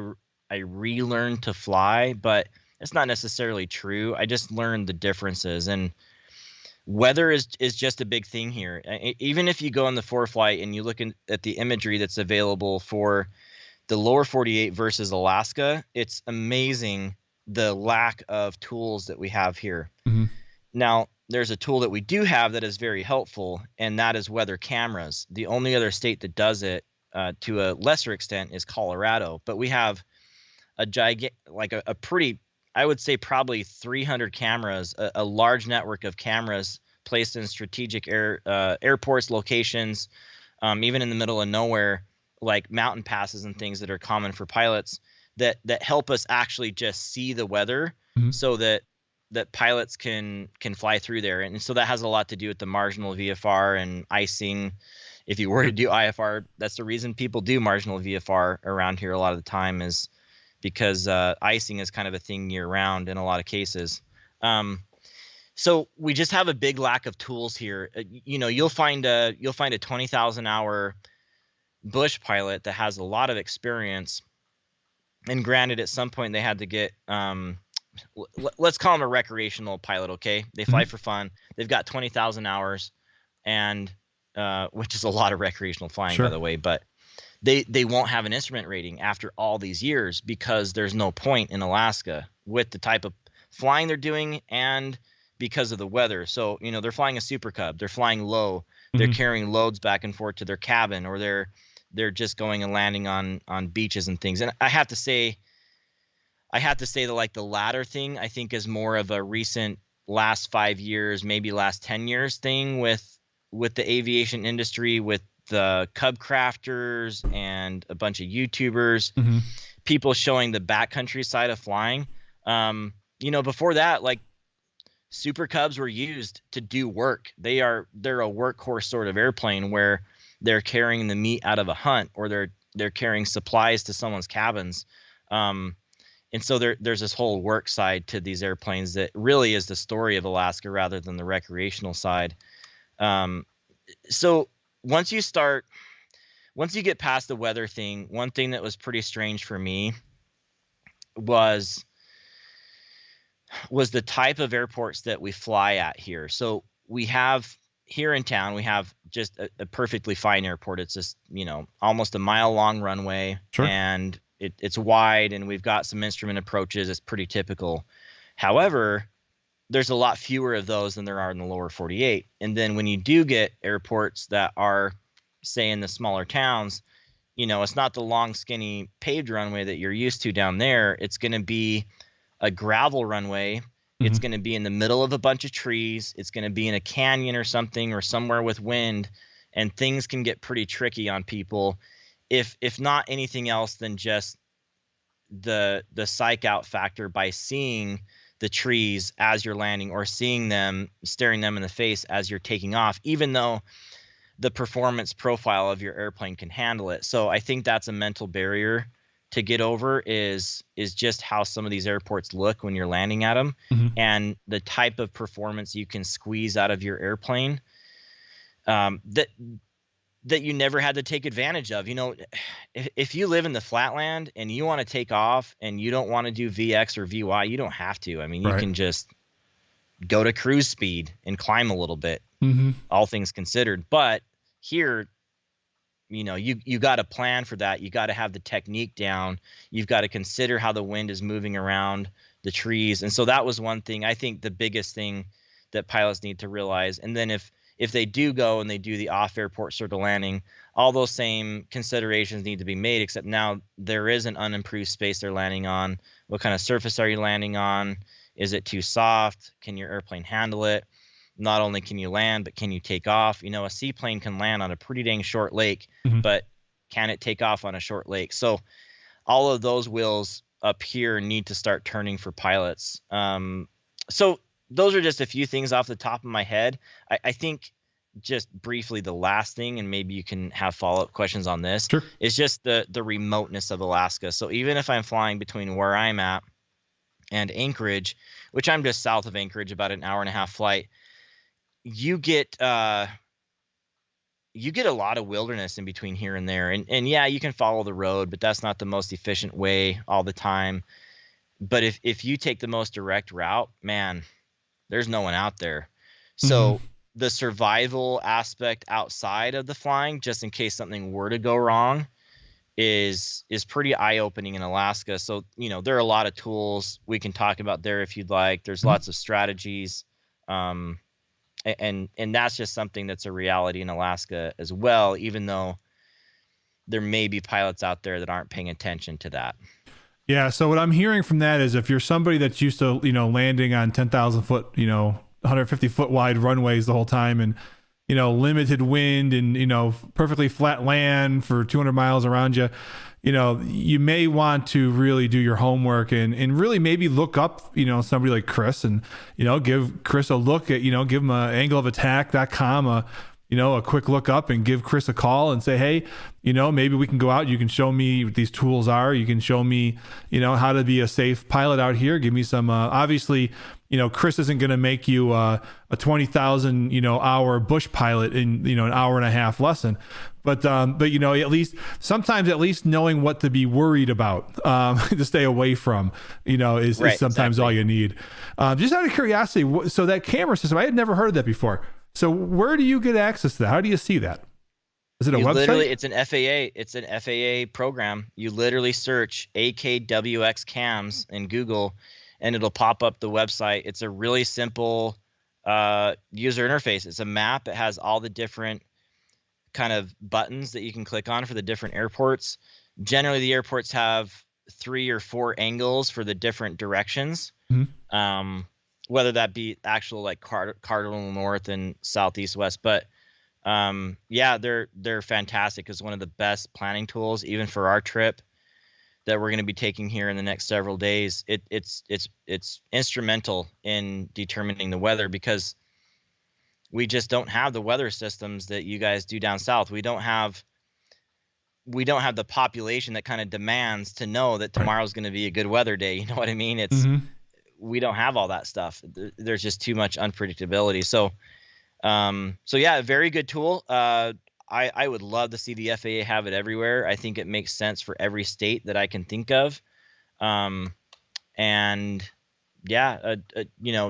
relearned to fly, but it's not necessarily true. I just learned the differences, and weather is just a big thing here. Even if you go on the ForeFlight and you look at the imagery that's available for the lower 48 versus Alaska, it's amazing the lack of tools that we have here. Now, there's a tool that we do have that is very helpful, and that is weather cameras. The only other state that does it to a lesser extent is Colorado, but we have a pretty, I would say probably 300 cameras, a large network of cameras placed in strategic airports, locations, even in the middle of nowhere, like mountain passes and things that are common for pilots, that help us actually just see the weather, so that pilots can fly through there. And so that has a lot to do with the marginal VFR and icing. If you were to do IFR, that's the reason people do marginal VFR around here a lot of the time, is because icing is kind of a thing year round in a lot of cases. So we just have a big lack of tools here. You'll find a 20,000 hour bush pilot that has a lot of experience, and granted, at some point they had to get let's call them a recreational pilot. Okay. They fly for fun. They've got 20,000 hours, and which is a lot of recreational flying, by the way, but they won't have an instrument rating after all these years because there's no point in Alaska with the type of flying they're doing and because of the weather. So, they're flying a Super Cub, they're flying low, they're carrying loads back and forth to their cabin, or they're just going and landing on beaches and things. And I have to say that like the latter thing, I think, is more of a recent last 5 years, maybe last 10 years thing with the aviation industry, with the Cub crafters and a bunch of YouTubers, people showing the backcountry side of flying. Before that, like, Super Cubs were used to do work. They're a workhorse sort of airplane where they're carrying the meat out of a hunt, or they're carrying supplies to someone's cabins. And so there's this whole work side to these airplanes that really is the story of Alaska rather than the recreational side. So once you get past the weather thing, one thing that was pretty strange for me was the type of airports that we fly at here. So we have here in town, we have just a perfectly fine airport. It's just, almost a mile long runway, and it's wide, and we've got some instrument approaches. It's pretty typical. However, there's a lot fewer of those than there are in the lower 48. And then when you do get airports that are, say, in the smaller towns, it's not the long, skinny paved runway that you're used to down there. It's going to be a gravel runway. It's going to be in the middle of a bunch of trees. It's going to be in a canyon or something, or somewhere with wind, and things can get pretty tricky on people. If not anything else than just the psych out factor by seeing the trees as you're landing, or seeing them, staring them in the face as you're taking off, even though the performance profile of your airplane can handle it. So I think that's a mental barrier to get over, is just how some of these airports look when you're landing at them, and the type of performance you can squeeze out of your airplane that you never had to take advantage of. If you live in the flatland and you want to take off and you don't want to do VX or VY, you don't have to. I mean, you can just go to cruise speed and climb a little bit, all things considered. But here, you got to plan for that. You got to have the technique down. You've got to consider how the wind is moving around the trees. And so that was one thing, I think, the biggest thing that pilots need to realize. And then if they do go and they do the off airport sort of landing, all those same considerations need to be made, except now there is an unimproved space they're landing on. What kind of surface are you landing on? Is it too soft? Can your airplane handle it? Not only can you land, but can you take off? A seaplane can land on a pretty dang short lake, but can it take off on a short lake? So all of those wheels up here need to start turning for pilots. So those are just a few things off the top of my head. I think just briefly the last thing, and maybe you can have follow-up questions on this, is just the remoteness of Alaska. So even if I'm flying between where I'm at and Anchorage, which I'm just south of Anchorage, about an hour and a half flight, you get a lot of wilderness in between here and there. And yeah, you can follow the road, but that's not the most efficient way all the time. But if you take the most direct route, man, there's no one out there. So the survival aspect outside of the flying, just in case something were to go wrong, is pretty eye-opening in Alaska. So, there are a lot of tools we can talk about there if you'd like. There's lots of strategies. And that's just something that's a reality in Alaska as well, even though there may be pilots out there that aren't paying attention to that. Yeah. So what I'm hearing from that is, if you're somebody that's used to, landing on 10,000 foot, 150 foot wide runways the whole time, and, limited wind and, perfectly flat land for 200 miles around you, you may want to really do your homework and really maybe look up, somebody like Chris, and, give Chris a look at, give him a angleofattack.com, a quick look up, and give Chris a call and say, hey, maybe we can go out. You can show me what these tools are. You can show me, how to be a safe pilot out here. Give me some, obviously, Chris isn't going to make you a 20,000, hour bush pilot in, an hour and a half lesson. But at least knowing what to be worried about, to stay away from, is sometimes all you need. Just out of curiosity, so that camera system, I had never heard of that before. So where do you get access to that? How do you see that? Is it a website? It's an FAA. It's an FAA program. You literally search AKWX cams in Google, and it'll pop up the website. It's a really simple user interface. It's a map. It has all the different kind of buttons that you can click on for the different airports. Generally, the airports have 3 or 4 angles for the different directions. Mm-hmm. Whether that be actual like cardinal north and southeast west, but they're fantastic. It's one of the best planning tools, even for our trip that we're going to be taking here in the next several days. It's instrumental in determining the weather, because we just don't have the weather systems that you guys do down south. We don't have the population that kind of demands to know that tomorrow's going to be a good weather day. You know what I mean? We don't have all that stuff. There's just too much unpredictability. So very good tool. I would love to see the FAA have it everywhere. I think it makes sense for every state that I can think of.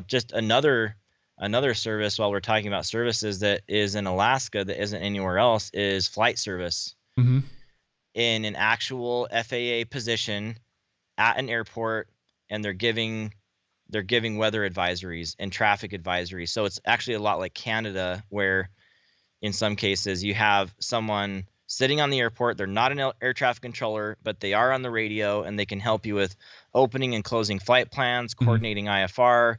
Just another service, while we're talking about services that is in Alaska that isn't anywhere else, is flight service. Mm-hmm. In an actual FAA position at an airport, and they're giving weather advisories and traffic advisories. So it's actually a lot like Canada, where in some cases you have someone sitting on the airport. They're not an air traffic controller, but they are on the radio, and they can help you with opening and closing flight plans, coordinating IFR,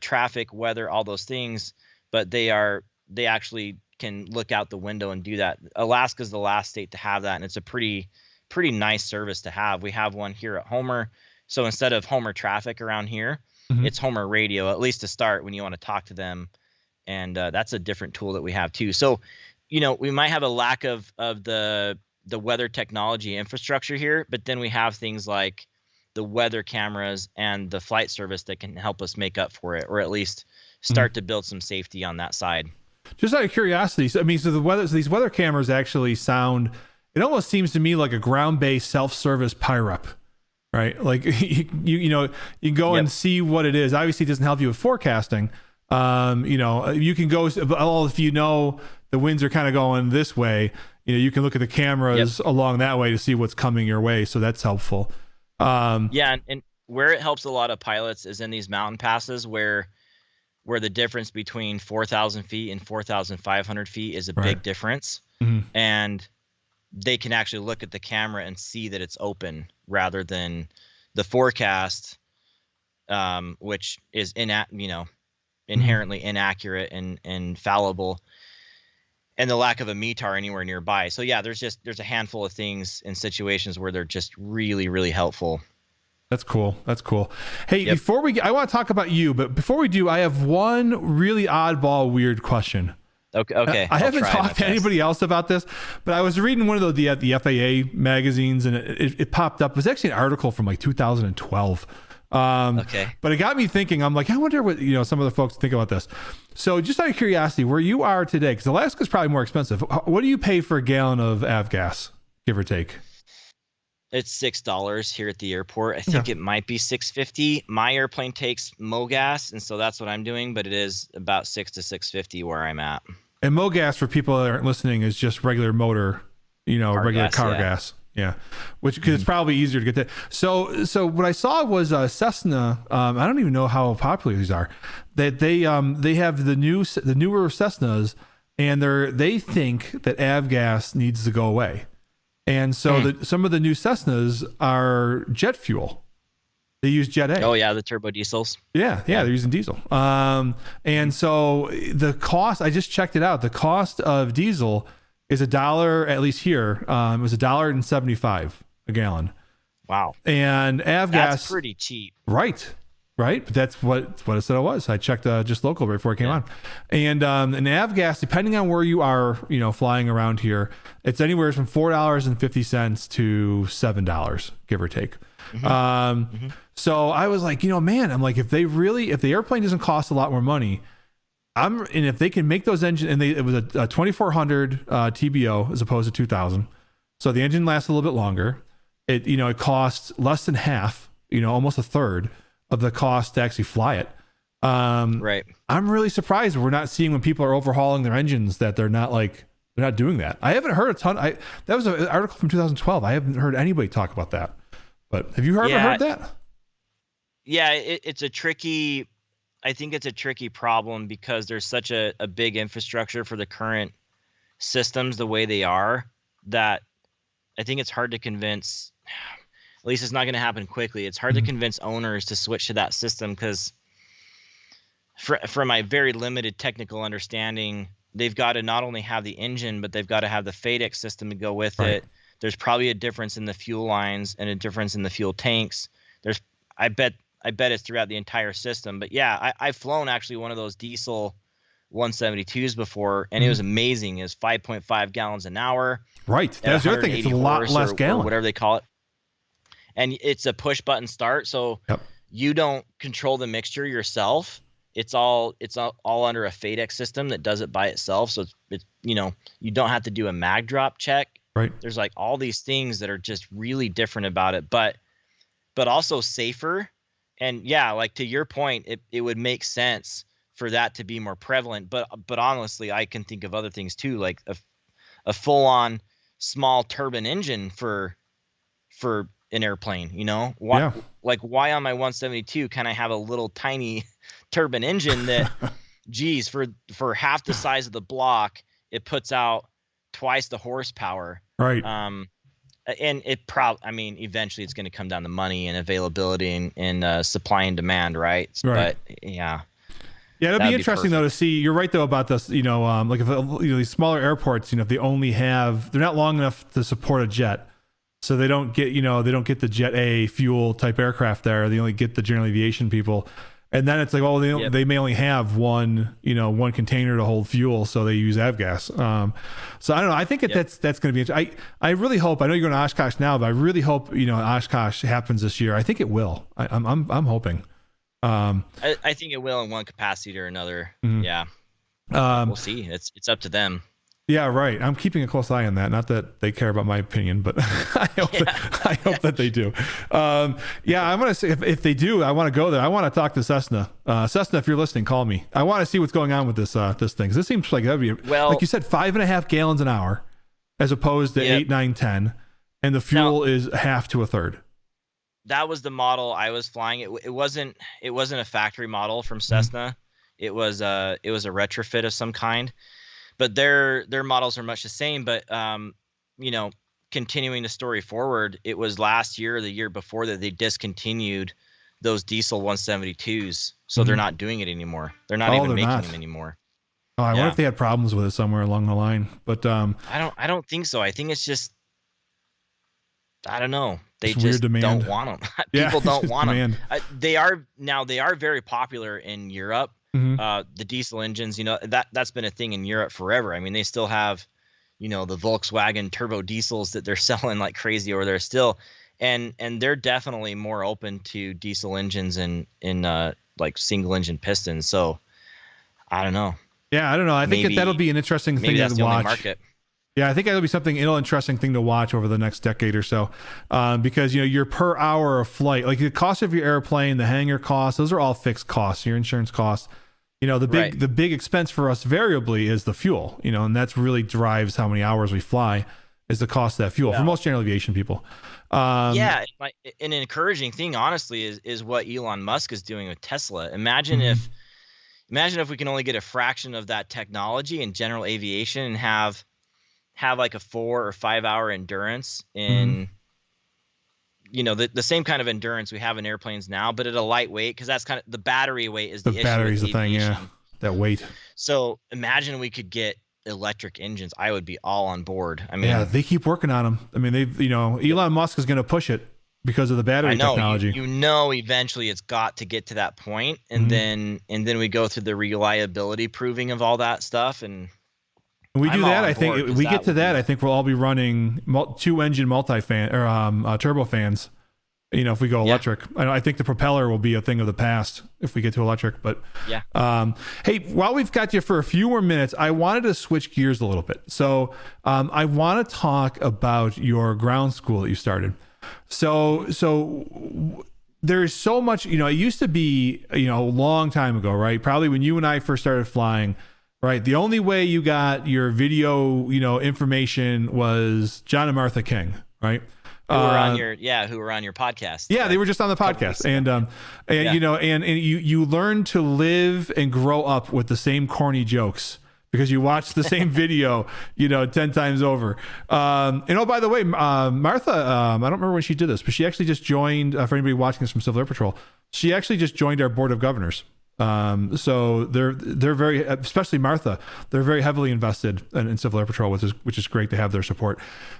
traffic, weather, all those things. But they actually can look out the window and do that. Alaska's the last state to have that, and it's a pretty nice service to have. We have one here at Homer. So instead of Homer traffic around here, it's Homer radio, at least to start, when you want to talk to them. And that's a different tool that we have too. So, we might have a lack of the weather technology infrastructure here, but then we have things like the weather cameras and the flight service that can help us make up for it, or at least start to build some safety on that side. Just out of curiosity, so these weather cameras actually sound, it almost seems to me like a ground-based self-service PIREP. Right, like you can go and see what it is. Obviously, it doesn't help you with forecasting. You can go. If the winds are kind of going this way, you can look at the cameras along that way to see what's coming your way. So that's helpful. And where it helps a lot of pilots is in these mountain passes where the difference between 4,000 feet and 4,500 feet is a big difference, and they can actually look at the camera and see that it's open, rather than the forecast, which is inherently inaccurate and fallible, and the lack of a METAR anywhere nearby. So there's a handful of things in situations where they're just really, really helpful. That's cool. Hey, I want to talk about you, but before we do, I have one really oddball, weird question. Okay. I haven't talked to anybody else about this, but I was reading one of the FAA magazines, and it popped up. It was actually an article from like 2012. But it got me thinking. I'm like, I wonder what some of the folks think about this. So, just out of curiosity, where you are today, because Alaska's probably more expensive. What do you pay for a gallon of avgas, give or take? It's $6 here at the airport. I think it might be $6.50. My airplane takes MoGas, and so that's what I'm doing. But it is about $6 to $6.50 where I'm at. And MoGas, for people that aren't listening, is just regular motor, regular car gas. Yeah, because it's probably easier to get that. So what I saw was Cessna. I don't even know how popular these are. That they have the newer Cessnas, and they think that avgas needs to go away. And so some of the new Cessnas are jet fuel. They use Jet A. Oh yeah, the turbo diesels. Yeah, they're using diesel. And so the cost, I just checked it out. The cost of diesel is $1, at least here. It was $1.75 a gallon. Wow. And avgas, that's pretty cheap. Right. right? But that's what it said it was. I checked just local right before I came on. And an avgas, depending on where you are, flying around here, it's anywhere from $4.50 to $7, give or take. So I was like, man, I'm like, if the airplane doesn't cost a lot more money, and if they can make those engines, and it was a 2400 TBO as opposed to 2000, so the engine lasts a little bit longer. It costs less than half, almost a third of the cost to actually fly it. Right. I'm really surprised we're not seeing when people are overhauling their engines that they're not doing that. I haven't heard a ton. That was an article from 2012. I haven't heard anybody talk about that. But have you ever heard that? Yeah, it's a tricky. I think it's a tricky problem because there's such a big infrastructure for the current systems the way they are that I think it's hard to convince. At least it's not going to happen quickly. It's hard to convince owners to switch to that system because, from my very limited technical understanding, they've got to not only have the engine, but they've got to have the FADEC system to go with it. There's probably a difference in the fuel lines and a difference in the fuel tanks. I bet it's throughout the entire system. But yeah, I've flown actually one of those diesel 172s before, and it was amazing. It was 5.5 gallons an hour. Right. That's the other thing. It's a lot less gallon. Or whatever they call it. And it's a push button start, so you don't control the mixture yourself. It's all under a FADEC system that does it by itself. So it's you don't have to do a mag drop check. Right. There's like all these things that are just really different about it, but also safer. And yeah, like to your point, it would make sense for that to be more prevalent. But honestly, I can think of other things too, like a full on small turbine engine for an airplane, why on my 172 can I have a little tiny turbine engine that geez, for half the size of the block, it puts out twice the horsepower. Right. And eventually it's going to come down to money and availability and supply and demand, right? But yeah. Yeah, it'll be interesting though to see. You're right though about this. Like if these smaller airports, if they only they're not long enough to support a jet. So they don't get, the Jet A fuel type aircraft there. They only get the General Aviation people. And then it's like, they may only have one container to hold fuel. So they use avgas. So I don't know. I think that's going to be, I really hope, I know you're going to Oshkosh now, but I really hope, Oshkosh happens this year. I think it will. I'm hoping. I think it will in one capacity or another. Yeah. We'll see. It's up to them. Yeah, right. I'm keeping a close eye on that. Not that they care about my opinion, but I hope that they do. I'm going to say if they do, I want to go there. I want to talk to Cessna. Cessna, if you're listening, call me. I want to see what's going on with this thing. 'Cause this seems like that'd be like you said, 5.5 gallons an hour, as opposed to 8, 9, 10, and the fuel is half to a third. That was the model I was flying. It wasn't a factory model from Cessna. It was a retrofit of some kind. But their models are much the same. But continuing the story forward, it was last year or the year before that they discontinued those diesel 172s. So they're not doing it anymore. They're not even making them anymore. Oh, I wonder if they had problems with it somewhere along the line. But I don't think so. I think it's just, I don't know. They just don't want them. People don't want demand. them. They are very popular in Europe. The diesel engines, that's been a thing in Europe forever. I mean, they still have, the Volkswagen turbo diesels that they're selling like crazy over there still. And they're definitely more open to diesel engines and like single engine pistons. So I don't know. Yeah, I don't know. I think that'll be an interesting thing to watch. Market. Yeah, I think that'll be something interesting thing to watch over the next decade or so, because your per hour of flight, like the cost of your airplane, the hangar costs, those are all fixed costs. Your insurance costs, the big expense for us variably is the fuel, and that's really drives how many hours we fly is the cost of that fuel for most general aviation people. An encouraging thing, honestly, is what Elon Musk is doing with Tesla. Imagine if we can only get a fraction of that technology in general aviation and have like a 4 or 5 hour endurance in the same kind of endurance we have in airplanes now, but at a lightweight, because that's kind of the battery weight is the issue. Battery's the thing, that weight. So imagine we could get electric engines. I would be all on board. I mean, they keep working on them. I mean, Elon Musk is going to push it. because of the I battery know technology. eventually it's got to get to that point, and Mhm. then we go through the reliability proving of all that stuff, and When we do I'm all that, on I think board if because we get that to will that, be I think we'll all be running two engine multi-fan or turbo fans. If we go yeah, electric, I think the propeller will be a thing of the past if we get to electric. But yeah. hey, while we've got you for a few more minutes, I wanted to switch gears a little bit. So I want to talk about your ground school that you started. So there's so much, it used to be, a long time ago, right? Probably when you and I first started flying, right? The only way you got your video, information was John and Martha King, right? Who were on your podcast? Yeah, they were just on the a couple podcast, weeks ago. and Yeah. and you learn to live and grow up with the same corny jokes because you watch the same video, 10 times over. And oh, by the way, Martha, I don't remember when she did this, but she actually just joined. For anybody watching this from Civil Air Patrol, she actually just joined our board of governors. So they're very, especially Martha, they're very heavily invested in Civil Air Patrol, which is great to have their support.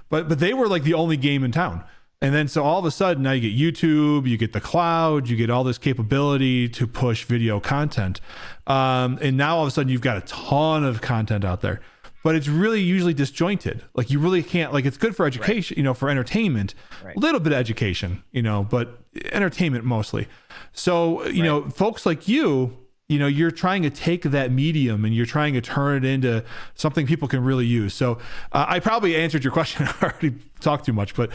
But they were like the only game in town. And then so all of a sudden now you get YouTube, you get the cloud, you get all this capability to push video content. And now all of a sudden you've got a ton of content out there. But it's really usually disjointed. Like you really can't, like it's good for education, Right. for entertainment, Right. a little bit of education, but entertainment mostly. So, folks like you're trying to take that medium and you're trying to turn it into something people can really use. So I probably answered your question. I already talked too much, but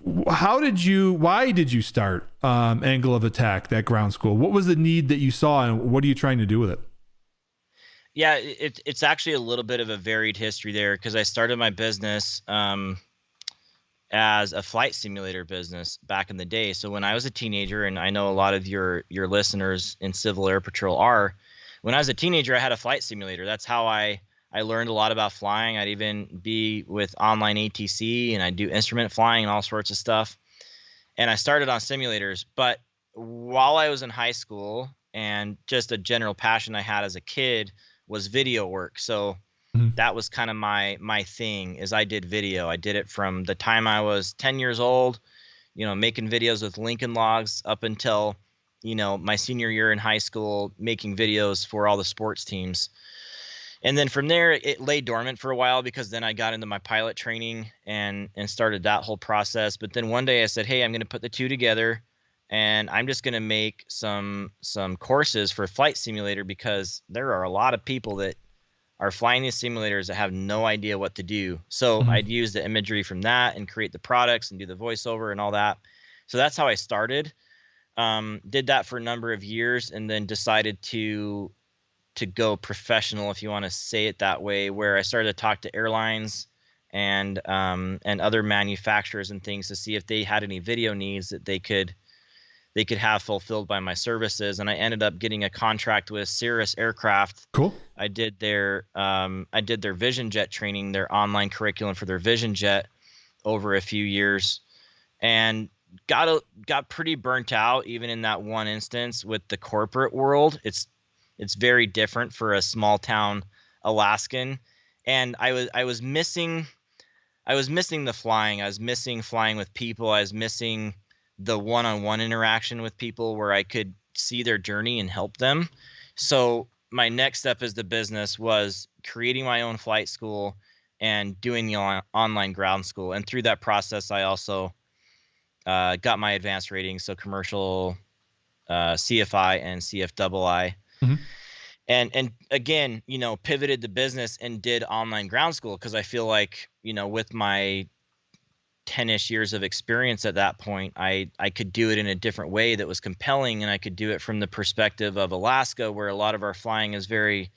why did you start Angle of Attack, that ground school? What was the need that you saw and what are you trying to do with it? Yeah, it's actually a little bit of a varied history there because I started my business as a flight simulator business back in the day. So when I was a teenager, and I know a lot of your listeners in Civil Air Patrol are, when I was a teenager, I had a flight simulator. That's how I learned a lot about flying. I'd even be with online ATC and I'd do instrument flying and all sorts of stuff. And I started on simulators. But while I was in high school and just a general passion I had as a kid was video work. So that was kind of my thing is I did video. I did it from the time I was 10 years old, making videos with Lincoln Logs up until, my senior year in high school, making videos for all the sports teams. And then from there, it lay dormant for a while because then I got into my pilot training and started that whole process. But then one day I said, hey, I'm going to put the two together and I'm just going to make some courses for Flight Simulator because there are a lot of people that are flying these simulators that have no idea what to do. So I'd use the imagery from that and create the products and do the voiceover and all that. So that's how I started. Did that for a number of years and then decided to go professional, if you want to say it that way, where I started to talk to airlines and other manufacturers and things to see if they had any video needs that they could have fulfilled by my services. And I ended up getting a contract with Cirrus Aircraft. Cool. I did their Vision Jet training, their online curriculum for their Vision Jet over a few years, and got pretty burnt out even in that one instance with the corporate world. It's very different for a small town Alaskan, and I was missing the flying. I was missing flying with people. I was missing the one-on-one interaction with people where I could see their journey and help them. So my next step as the business was creating my own flight school and doing the online ground school. And through that process, I also got my advanced ratings, so commercial CFI and CFII. And again, pivoted the business and did online ground school because I feel like, with my 10-ish years of experience at that point, I could do it in a different way that was compelling, and I could do it from the perspective of Alaska, where a lot of our flying is very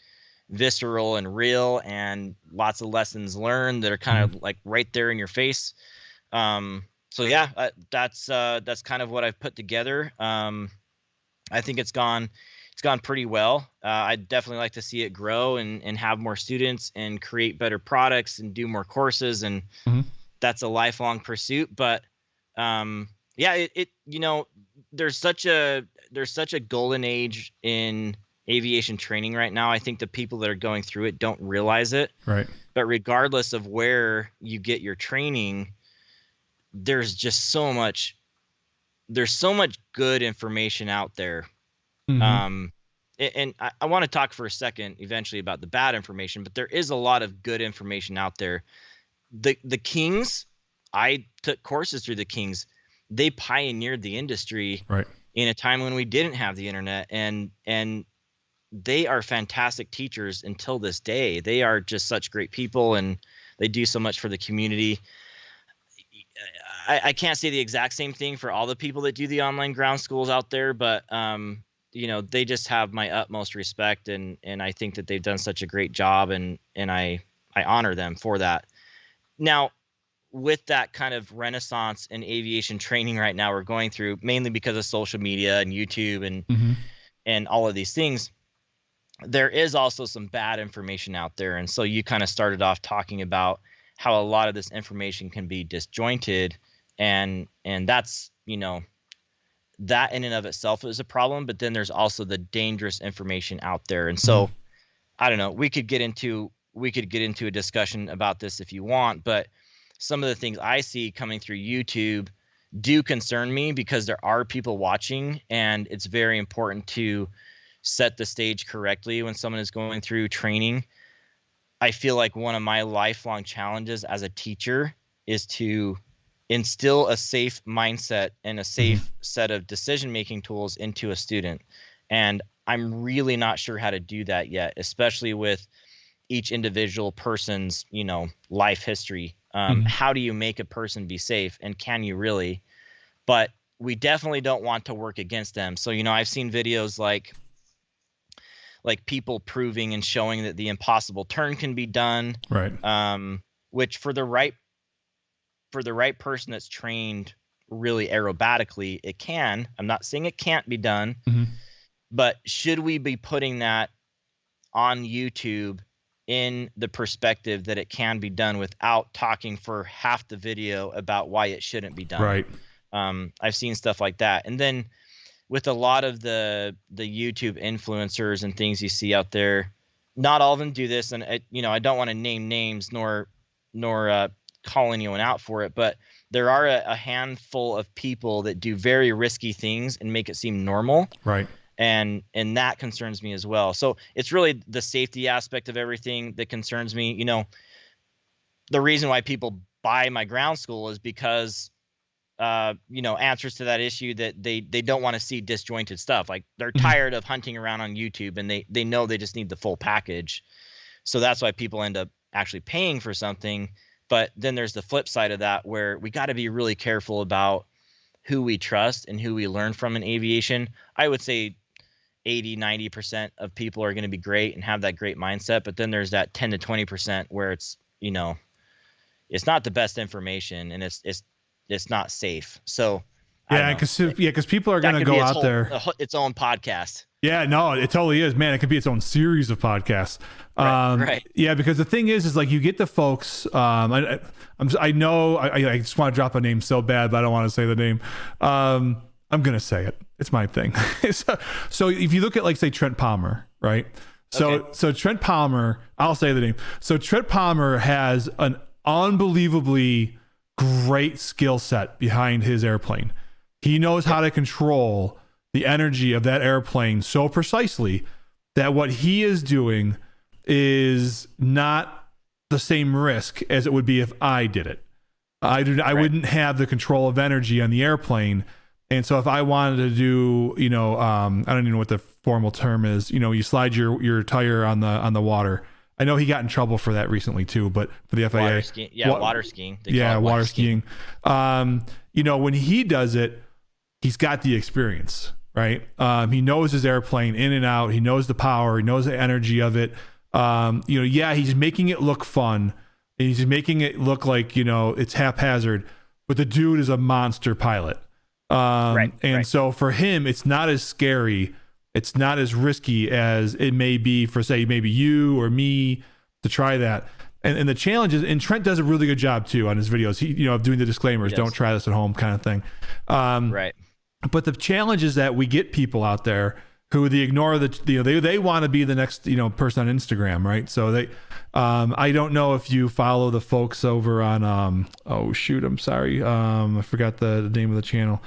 visceral and real and lots of lessons learned that are kind of like right there in your face. So yeah, that's kind of what I've put together. I think it's gone pretty well. I'd definitely like to see it grow and have more students and create better products and do more courses, and that's a lifelong pursuit. But yeah, there's such a golden age in aviation training right now. I think the people that are going through it don't realize it. Right. But regardless of where you get your training, there's just there's so much good information out there. Mm-hmm. And I want to talk for a second eventually about the bad information, but there is a lot of good information out there. The Kings, I took courses through the Kings. They pioneered the industry Right. in a time when we didn't have the internet, and they are fantastic teachers until this day. They are just such great people, and they do so much for the community. I can't say the exact same thing for all the people that do the online ground schools out there, but they just have my utmost respect, and I think that they've done such a great job, and I honor them for that. Now, with that kind of renaissance in aviation training right now we're going through, mainly because of social media and YouTube and all of these things, there is also some bad information out there. And so you kind of started off talking about how a lot of this information can be disjointed, and that's, that in and of itself is a problem, but then there's also the dangerous information out there. And so I don't know, we could get into a discussion about this if you want, but some of the things I see coming through YouTube do concern me, because there are people watching, and it's very important to set the stage correctly when someone is going through training. I feel like one of my lifelong challenges as a teacher is to instill a safe mindset and a safe set of decision-making tools into a student. And I'm really not sure how to do that yet, especially with each individual person's, life history. How do you make a person be safe, and can you really? But we definitely don't want to work against them. So, I've seen videos like people proving and showing that the impossible turn can be done, Right. Which for the right person that's trained really aerobatically, it can. I'm not saying it can't be done, but should we be putting that on YouTube in the perspective that it can be done without talking for half the video about why it shouldn't be done? Right. I've seen stuff like that. And then with a lot of the YouTube influencers and things you see out there, not all of them do this. And I don't want to name names nor call anyone out for it, but there are a handful of people that do very risky things and make it seem normal. Right. And that concerns me as well. So it's really the safety aspect of everything that concerns me. The reason why people buy my ground school is because answers to that issue that they don't want to see disjointed stuff. Like, they're tired of hunting around on YouTube, and they know they just need the full package. So that's why people end up actually paying for something. But then there's the flip side of that, where we got to be really careful about who we trust and who we learn from in aviation. I would say 80-90% of people are going to be great and have that great mindset. But then there's that 10 to 20% where it's, it's not the best information, and it's not safe. So because people are going to go out there. Its own podcast. Yeah, no, it totally is, man. It could be its own series of podcasts. Right. Yeah, because the thing is like, you get the folks. I know I just want to drop a name so bad, but I don't want to say the name. I'm gonna say it. It's my thing. So if you look at, like, say, Trent Palmer, right? So Trent Palmer, I'll say the name. So Trent Palmer has an unbelievably great skill set behind his airplane. He knows how to control the energy of that airplane so precisely that what he is doing is not the same risk as it would be if I did it. I wouldn't have the control of energy on the airplane. And so if I wanted to do, I don't even know what the formal term is, you slide your tire on the water. I know he got in trouble for that recently too, but for the FAA. Water skiing. Yeah, water skiing. Water skiing. When he does it, he's got the experience, right? He knows his airplane in and out. He knows the power. He knows the energy of it. He's making it look fun. And he's making it look like, it's haphazard, but the dude is a monster pilot. So for him, it's not as scary. It's not as risky as it may be for, say, maybe you or me to try that. And the challenge is, and Trent does a really good job too on his videos. He, of doing the disclaimers, don't try this at home kind of thing. But the challenge is that we get people out there who they ignore they want to be the next person on Instagram, right? So they I don't know if you follow the folks over on oh shoot, I'm sorry, I forgot the name of the channel.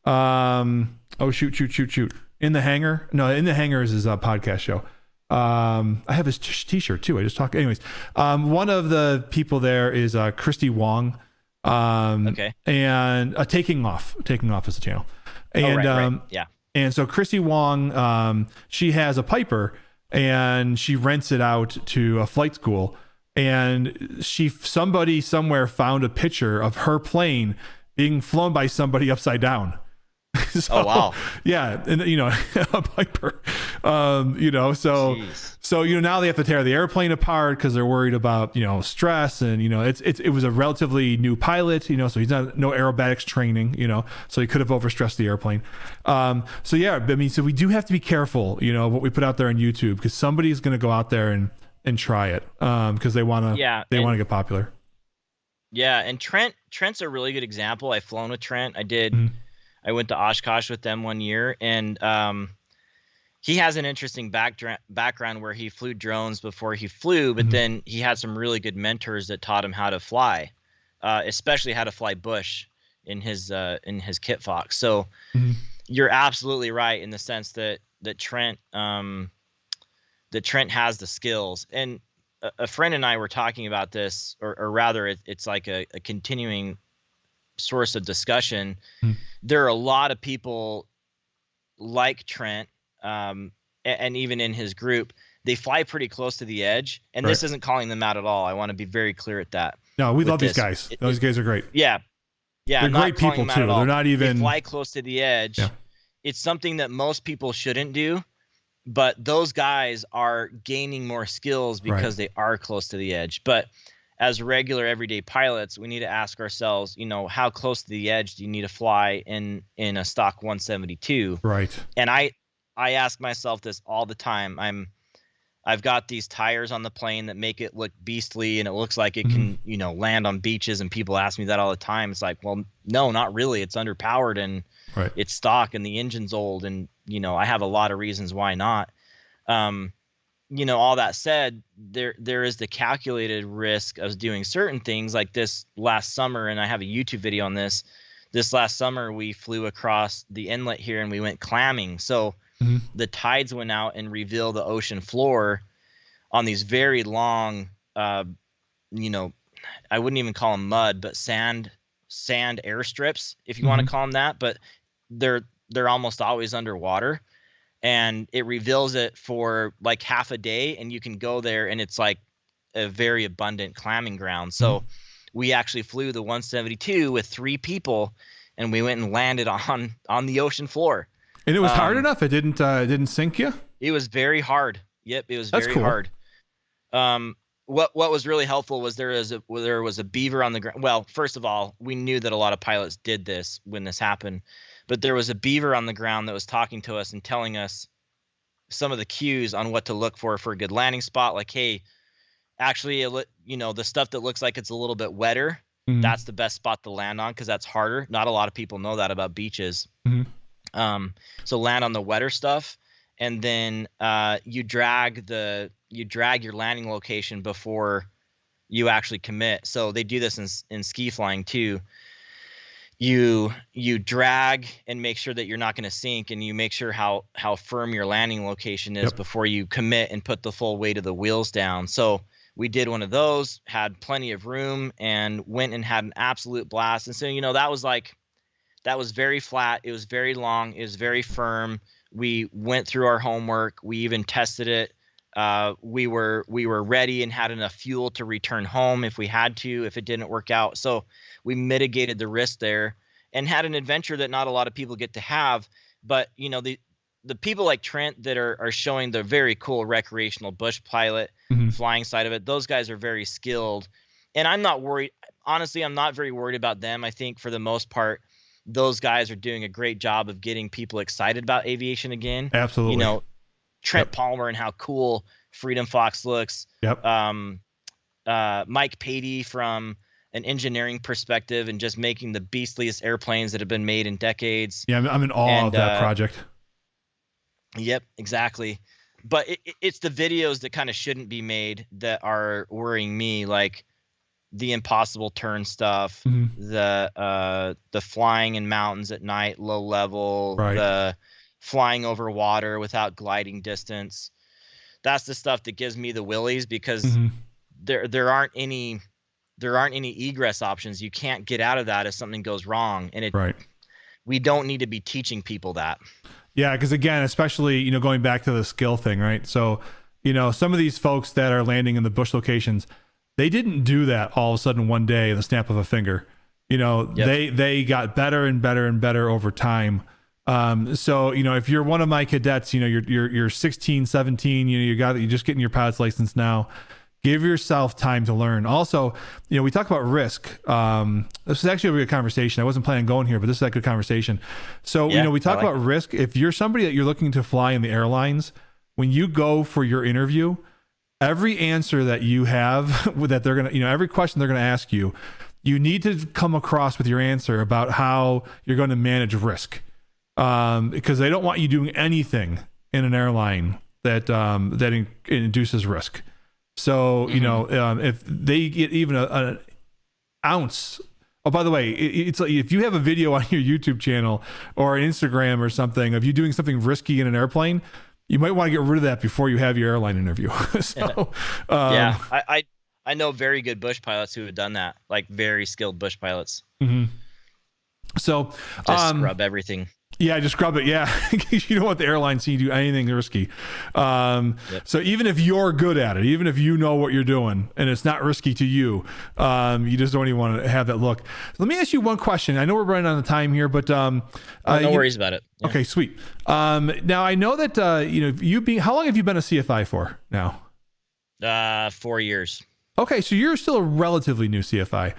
Oh shoot. In the Hangar. No, In the Hangar is his podcast show. I have his t-shirt too. I just talked anyways. One of the people there is Christy Wong. Okay. And Taking Off is the channel. And right. Yeah. And so Christy Wong, she has a Piper and she rents it out to a flight school, and somebody somewhere found a picture of her plane being flown by somebody upside down. So, oh wow. Yeah, and a Piper. So now they have to tear the airplane apart because they're worried about stress, and it was a relatively new pilot, so he's no aerobatics training, so he could have overstressed the airplane. So yeah, I mean, so we do have to be careful, what we put out there on YouTube, because somebody's going to go out there and try it because they want to get popular. Yeah, and Trent's a really good example. I've flown with Trent. I went to Oshkosh with them one year, and he has an interesting background where he flew drones before he flew, but then he had some really good mentors that taught him how to fly, especially how to fly bush in his Kit Fox. So you're absolutely right in the sense that Trent has the skills. And a friend and I were talking about this, or rather, it's like a continuing source of discussion. There are a lot of people like Trent, and even in his group, they fly pretty close to the edge. And this isn't calling them out at all. I want to be very clear at that. No, we love these guys. Those guys are great. Yeah. They're great people too. They're not even. They fly close to the edge. Yeah. It's something that most people shouldn't do, but those guys are gaining more skills because they are close to the edge. But as regular everyday pilots, we need to ask ourselves, how close to the edge do you need to fly in a stock 172? Right. And I ask myself this all the time. I've got these tires on the plane that make it look beastly, and it looks like it can, land on beaches, and people ask me that all the time. It's like, well, no, not really. It's underpowered, and it's stock, and the engine's old, and I have a lot of reasons why not. All that said, there is the calculated risk of doing certain things like this last summer, and I have a YouTube video on this. This last summer, we flew across the inlet here, and we went clamming. So the tides went out and revealed the ocean floor on these very long, I wouldn't even call them mud, but sand airstrips, if you want to call them that. But they're almost always underwater. And it reveals it for like half a day, and you can go there, and it's like a very abundant clamming ground. So we actually flew the 172 with 3 people, and we went and landed on the ocean floor. And it was hard enough. It didn't sink you. It was very hard. Yep, it was very hard. What was really helpful was there was a beaver on the ground. Well, first of all, we knew that a lot of pilots did this when this happened. But there was a beaver on the ground that was talking to us and telling us some of the cues on what to look for a good landing spot. Like, hey, actually, the stuff that looks like it's a little bit wetter, that's the best spot to land on because that's harder. Not a lot of people know that about beaches. So land on the wetter stuff, and then you drag your landing location before you actually commit. So they do this in ski flying too. You drag and make sure that you're not going to sink, and you make sure how firm your landing location is before you commit and put the full weight of the wheels down. So we did one of those, had plenty of room, and went and had an absolute blast. And so that was very flat. It was very long. It was very firm. We went through our homework. We even tested it. We were ready and had enough fuel to return home if we had to, if it didn't work out. So we mitigated the risk there and had an adventure that not a lot of people get to have. But the people like Trent that are showing the very cool recreational bush pilot flying side of it, those guys are very skilled. And I'm not worried. Honestly, I'm not very worried about them. I think for the most part, those guys are doing a great job of getting people excited about aviation again. Absolutely. Trent Palmer and how cool Freedom Fox looks. Mike Patey from an engineering perspective and just making the beastliest airplanes that have been made in decades. Yeah, I'm in awe of that project. Yep, exactly. But it's the videos that kind of shouldn't be made that are worrying me, like the impossible turn stuff, Mhm. the flying in mountains at night, low level, Right. the flying over water without gliding distance. That's the stuff that gives me the willies, because Mhm. there aren't any egress options. You can't get out of that if something goes wrong, and Right. we don't need to be teaching people that. Yeah, because again, especially going back to the skill thing, right? So, some of these folks that are landing in the bush locations, they didn't do that all of a sudden one day in the snap of a finger. Yep. They got better and better and better over time. So if you're one of my cadets, you're 16, 17, you're just getting your pilot's license now. Give yourself time to learn. Also, we talk about risk. This is actually a good conversation. I wasn't planning on going here, but this is a good conversation. So, Yeah, we I talk like about it. risk. If you're somebody that you're looking to fly in the airlines, when you go for your interview, every answer that you have that they're going to, every question they're going to ask you, you need to come across with your answer about how you're going to manage risk. Because they don't want you doing anything in an airline that induces risk. So, if they get even an ounce. Oh, by the way, it's like if you have a video on your YouTube channel or Instagram or something of you doing something risky in an airplane, you might want to get rid of that before you have your airline interview. So, Yeah, I know very good bush pilots who have done that, like very skilled bush pilots. mhm. So, Just scrub everything. yeah, just scrub it. Yeah, you don't want the airline seeing you do anything risky. Yep. So even if you're good at it, even if you know what you're doing and it's not risky to you, you just don't even want to have that look. Let me ask you one question. I know we're running out of time here, but No worries about it. Yeah. okay, sweet. Now I know that how long have you been a CFI for now? 4 years. Okay, so you're still a relatively new CFI.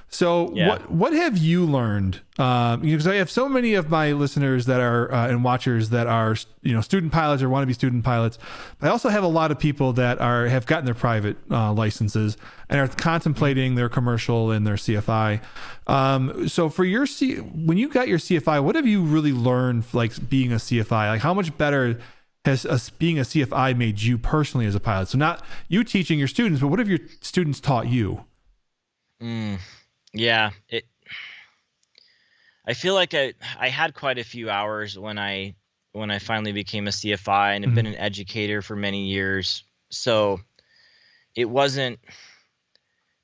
So Yeah. what have you learned? Because I have so many of my listeners that are and watchers that are student pilots or want to be student pilots. But I also have a lot of people that have gotten their private licenses and are contemplating their commercial and their CFI. So for when you got your CFI, what have you really learned, like being a CFI? Like how much better has being a CFI made you personally as a pilot? So not you teaching your students, but what have your students taught you? Yeah. I feel like I had quite a few hours when I finally became a CFI, and have been Mhm. an educator for many years. So it wasn't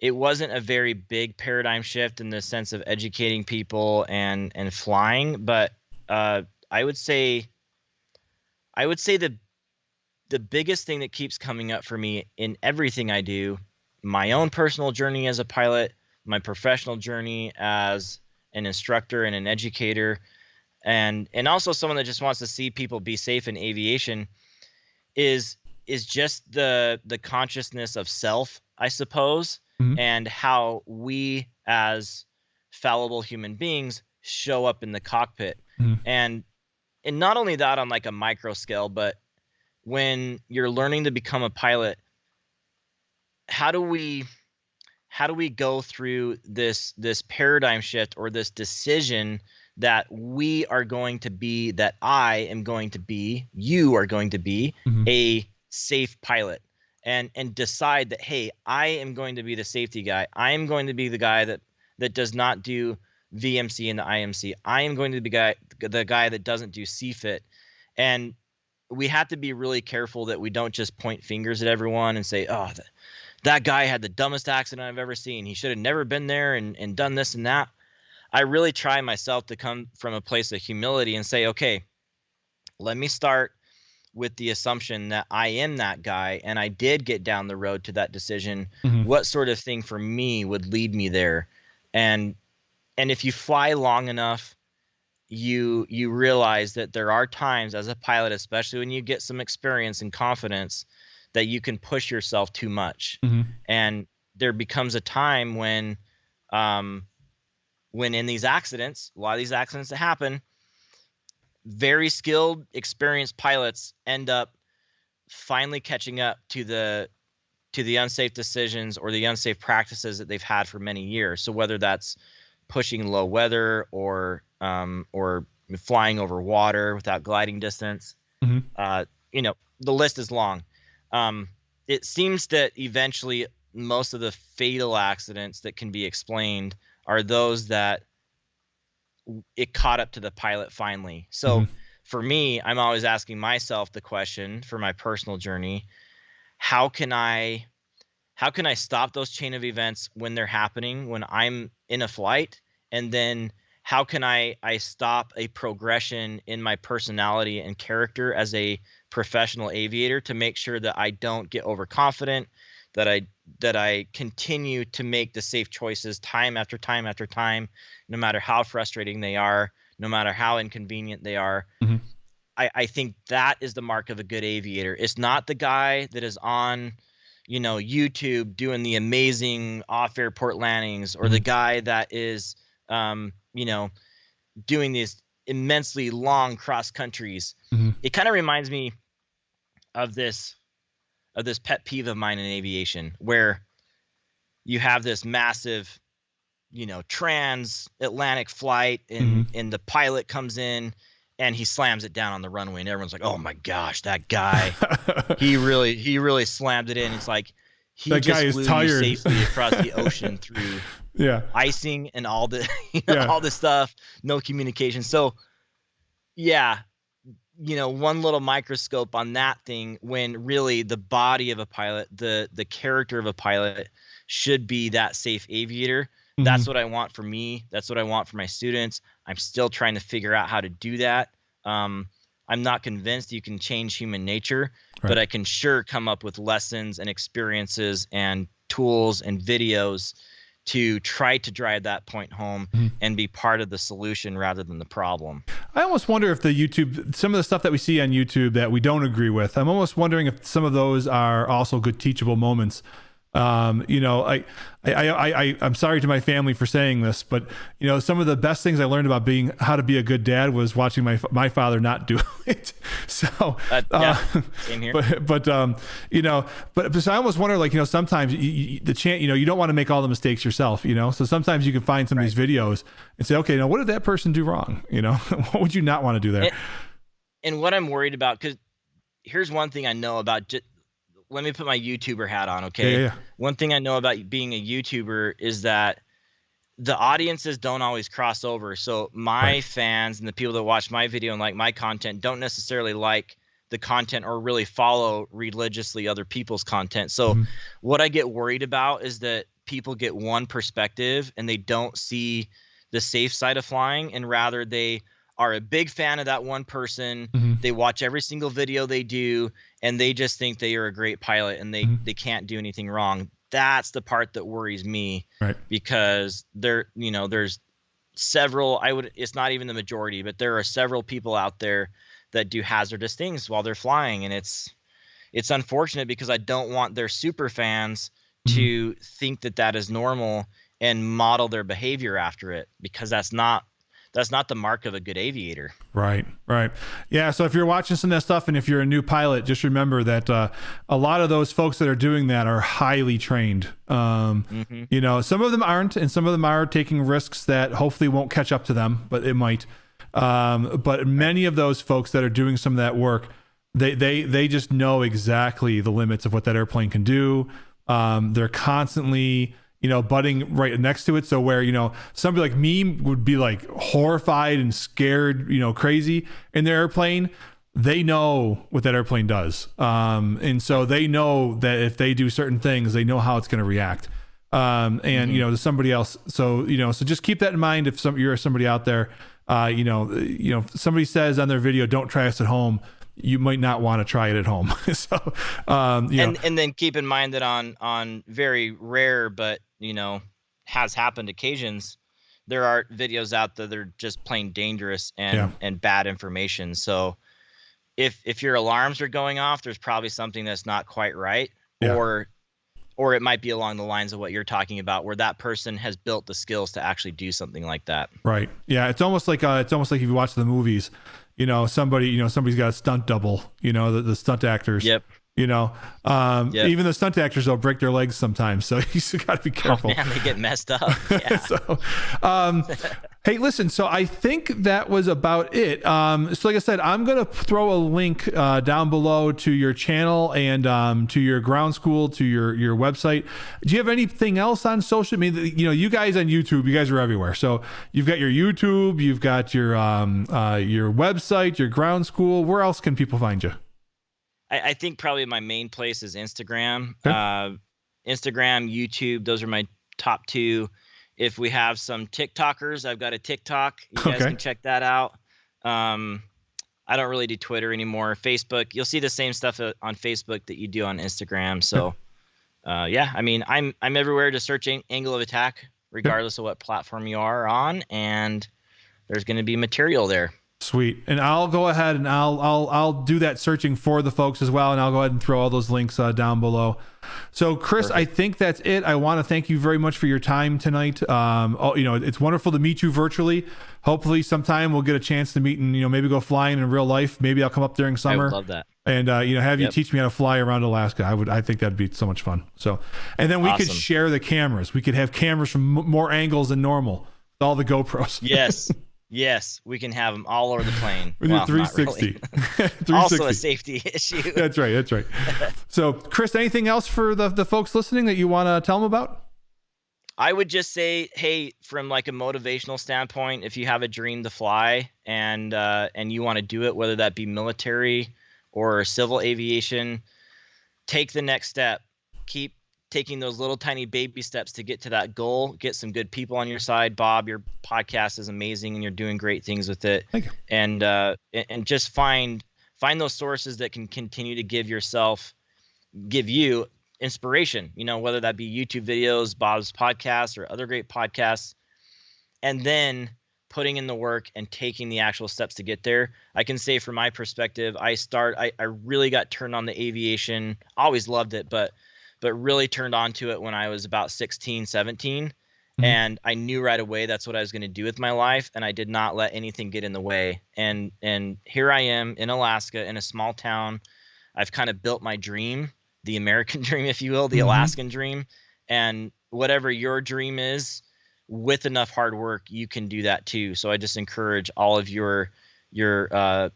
a very big paradigm shift in the sense of educating people and flying, but uh, I would say the biggest thing that keeps coming up for me in everything I do, my own personal journey as a pilot, my professional journey as an instructor and an educator, and also someone that just wants to see people be safe in aviation, is just the consciousness of self, I suppose, Mhm. and how we as fallible human beings show up in the cockpit. Mhm. And not only that on like a micro scale, but when you're learning to become a pilot, how do we go through this paradigm shift, or this decision that we are going to be, that I am going to be, you are going to be Mhm. a safe pilot, and decide that, hey, I am going to be the safety guy. I am going to be the guy that does not do VMC and the IMC. I am going to be the guy that doesn't do CFIT. And we have to be really careful that we don't just point fingers at everyone and say, oh, that guy had the dumbest accident I've ever seen. He should have never been there and done this and that. I really try myself to come from a place of humility and say, okay, let me start with the assumption that I am that guy and I did get down the road to that decision. Mhm. What sort of thing for me would lead me there? And if you fly long enough, you realize that there are times as a pilot, especially when you get some experience and confidence, that you can push yourself too much. Mhm. And there becomes a time when in these accidents, a lot of these accidents that happen, very skilled, experienced pilots end up finally catching up to the unsafe decisions or the unsafe practices that they've had for many years. So whether that's pushing low weather or flying over water without gliding distance, You know, the list is long. It seems that eventually most of the fatal accidents that can be explained are those that it caught up to the pilot finally. So for me, I'm always asking myself the question for my personal journey, how can I stop those chain of events when they're happening, when I'm in a flight? And then how can I stop a progression in my personality and character as a professional aviator to make sure that I don't get overconfident, that I continue to make the safe choices time after time after time, no matter how frustrating they are, no matter how inconvenient they are. I think that is the mark of a good aviator. It's not the guy that is on, you know, YouTube doing the amazing off-airport landings, or the guy that is, you know, doing these immensely long cross countries. It kind of reminds me of this pet peeve of mine in aviation, where you have this massive, you know, transatlantic flight, and the pilot comes in and he slams it down on the runway, and everyone's like, "Oh my gosh, that guy, he really slammed it in." It's like he that just guy is flew tired. you safely across the ocean through icing and all the all this stuff, no communication. So yeah, you know, one little microscope on that thing, when really the body of a pilot, the character of a pilot should be that safe aviator. That's what I want for me. That's what I want for my students. I'm still trying to figure out how to do that. I'm not convinced you can change human nature, but I can sure come up with lessons and experiences and tools and videos to try to drive that point home and be part of the solution rather than the problem. I almost wonder if some of the stuff that we see on YouTube that we don't agree with, I'm almost wondering if some of those are also good teachable moments. You know, I'm sorry to my family for saying this, but you know, some of the best things I learned about how to be a good dad was watching my father not do it. So, same here. But you know, so I almost wonder, like, you know, sometimes you know, you don't want to make all the mistakes yourself, you know, so sometimes you can find some of these videos and say, okay, now what did that person do wrong? You know, what would you not want to do there? And what I'm worried about, because here's one thing I know about, let me put my YouTuber hat on, okay? Yeah. One thing I know about being a YouTuber is that the audiences don't always cross over. So my fans and the people that watch my video and like my content don't necessarily like the content or really follow religiously other people's content. So what I get worried about is that people get one perspective and they don't see the safe side of flying, and rather they are a big fan of that one person. They watch every single video they do, and they just think they are a great pilot, and they can't do anything wrong. That's the part that worries me, because there's several, it's not even the majority, but there are several people out there that do hazardous things while they're flying. And it's unfortunate, because I don't want their super fans to think that is normal and model their behavior after it, because that's not the mark of a good aviator. Right. Yeah. So if you're watching some of that stuff, and if you're a new pilot, just remember that a lot of those folks that are doing that are highly trained. You know, some of them aren't, and some of them are taking risks that hopefully won't catch up to them, but it might. But many of those folks that are doing some of that work, they just know exactly the limits of what that airplane can do. They're constantly, you know, butting right next to it. So where, you know, somebody like me would be like horrified and scared, you know, crazy in their airplane, they know what that airplane does. And so they know that if they do certain things, they know how it's going to react. You know, to somebody else. So, you know, so just keep that in mind. If you're somebody out there, you know, if somebody says on their video, don't try us at home, you might not want to try it at home. So, and then keep in mind that on very rare, but, you know, has happened occasions, there are videos out there that are just plain dangerous and bad information. So if your alarms are going off, there's probably something that's not quite right, or it might be along the lines of what you're talking about, where that person has built the skills to actually do something like that. Right. Yeah. It's almost like if you watch the movies, you know, somebody's got a stunt double, you know, the stunt actors. Yep. Yep. Even the stunt actors, they'll break their legs sometimes. So you got to be careful. Oh man, they get messed up. Yeah. So, hey, listen, so I think that was about it. So like I said, I'm going to throw a link down below to your channel and to your ground school, to your website. Do you have anything else on social? I mean, you guys on YouTube, you guys are everywhere. So you've got your YouTube, you've got your website, your ground school. Where else can people find you? I think probably my main place is Instagram. Okay. Instagram, YouTube, those are my top two. If we have some TikTokers, I've got a TikTok. You guys can check that out. I don't really do Twitter anymore. Facebook, you'll see the same stuff on Facebook that you do on Instagram. So, yeah, I mean, I'm everywhere to search angle of attack, regardless of what platform you are on, and there's going to be material there. Sweet. And I'll go ahead and I'll do that searching for the folks as well. And I'll go ahead and throw all those links down below. So Chris, perfect. I think that's it. I want to thank you very much for your time tonight. It's wonderful to meet you virtually. Hopefully sometime we'll get a chance to meet and, maybe go flying in real life. Maybe I'll come up during summer. I would love that. And, have you teach me how to fly around Alaska. I think that'd be so much fun. So, and then we could share the cameras. We could have cameras from more angles than normal with all the GoPros. Yes. Yes, we can have them all over the plane. We do 360. Really. 360. Also a safety issue. That's right. So, Chris, anything else for the folks listening that you want to tell them about? I would just say, hey, from like a motivational standpoint, if you have a dream to fly and you want to do it, whether that be military or civil aviation, take the next step. Keep taking those little tiny baby steps to get to that goal. Get some good people on your side. Bob, your podcast is amazing and you're doing great things with it. Thank you. And just find those sources that can continue to give you inspiration, whether that be YouTube videos, Bob's podcast, or other great podcasts, and then putting in the work and taking the actual steps to get there. I can say from my perspective, I really got turned on to aviation. Always loved it, but really turned on to it when I was about 16, 17. Mm-hmm. And I knew right away that's what I was going to do with my life. And I did not let anything get in the way. And here I am in Alaska, in a small town. I've kind of built my dream, the American dream, if you will, the Alaskan dream. And whatever your dream is, with enough hard work, you can do that too. So I just encourage all of your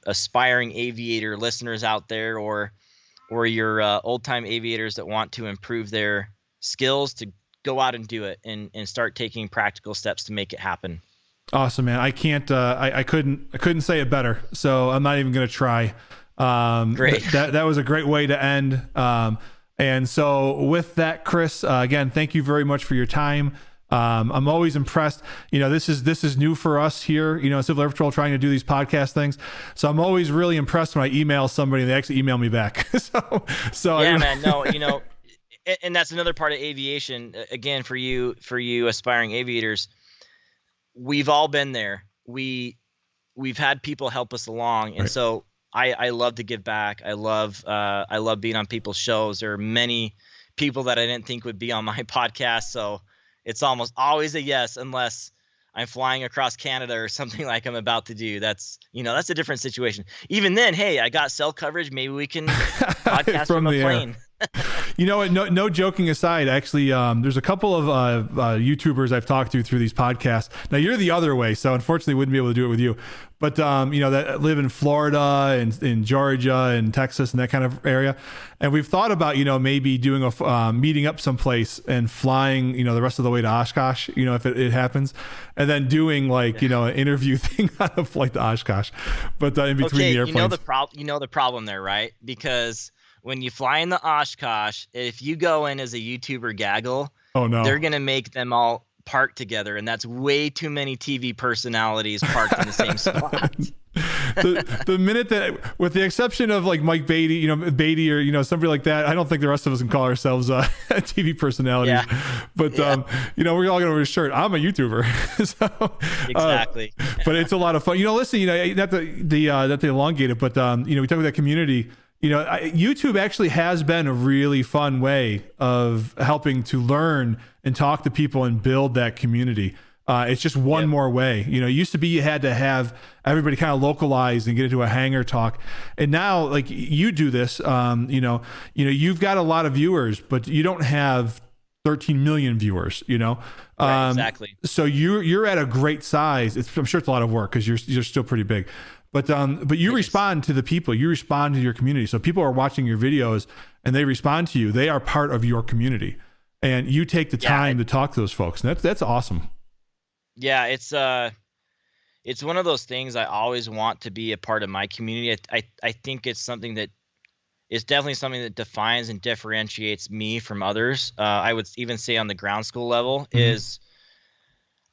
aspiring aviator listeners out there, or your old-time aviators that want to improve their skills, to go out and do it and start taking practical steps to make it happen. Awesome, man. I can't, I couldn't say it better. So I'm not even going to try. Great. That was a great way to end. And so with that, Chris, again, thank you very much for your time. I'm always impressed. This is new for us here, Civil Air Patrol, trying to do these podcast things. So I'm always really impressed when I email somebody and they actually email me back. so yeah, man, no, and that's another part of aviation. Again, for you aspiring aviators, we've all been there. We've had people help us along. And right. So I love to give back. I love being on people's shows. There are many people that I didn't think would be on my podcast. So it's almost always a yes, unless I'm flying across Canada or something like I'm about to do. That's a different situation. Even then, hey, I got cell coverage. Maybe we can podcast from a plane. No joking aside, actually, there's a couple of YouTubers I've talked to through these podcasts. Now you're the other way, so unfortunately wouldn't be able to do it with you. But that live in Florida and in Georgia and Texas and that kind of area, and we've thought about maybe doing a meeting up someplace and flying the rest of the way to Oshkosh, if it happens, and then doing an interview thing on a flight to Oshkosh, but in between the airplanes. The problem there, right? Because when you fly in the Oshkosh, if you go in as a YouTuber gaggle, oh no, they're gonna make them all park together, and that's way too many TV personalities parked in the same spot. the minute that, with the exception of like Mike Beatty, Beatty or somebody like that, I don't think the rest of us can call ourselves TV personalities. Yeah. But we're all gonna wear a shirt. I'm a YouTuber, so exactly. But it's a lot of fun. Listen, not to elongate it, but we talk about that community. YouTube actually has been a really fun way of helping to learn and talk to people and build that community. It's just one more way. You know, it used to be you had to have everybody kind of localized and get into a hangar talk. And now, like, you do this, you've got a lot of viewers, but you don't have 13 million viewers, Right, exactly. So you're at a great size. I'm sure it's a lot of work because you're still pretty big, but you respond to the people, you respond to your community. So people are watching your videos and they respond to you. They are part of your community, and you take the time to talk to those folks. And that's awesome. Yeah, it's one of those things I always want to be a part of my community. I think it's something that is definitely something that defines and differentiates me from others. I would even say on the ground school level is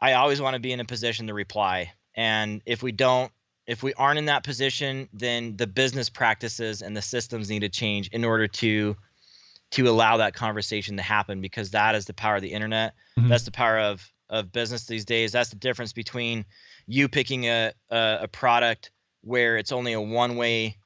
I always want to be in a position to reply. And if we aren't in that position, then the business practices and the systems need to change in order to allow that conversation to happen, because that is the power of the internet. That's the power of business these days. That's the difference between you picking a product where it's only a one-way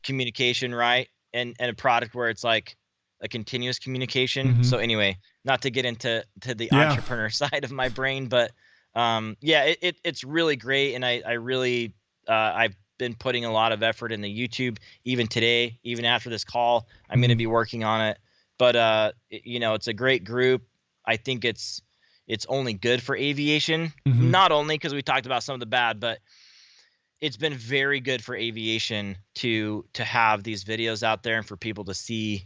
communication, right? And a product where it's like a continuous communication. So anyway, not to get into the entrepreneur side of my brain, but it's really great. And I really, I've been putting a lot of effort in the YouTube, even today, even after this call, I'm going to be working on it. But, it's a great group. I think it's only good for aviation, not only because we talked about some of the bad, but it's been very good for aviation to have these videos out there and for people to see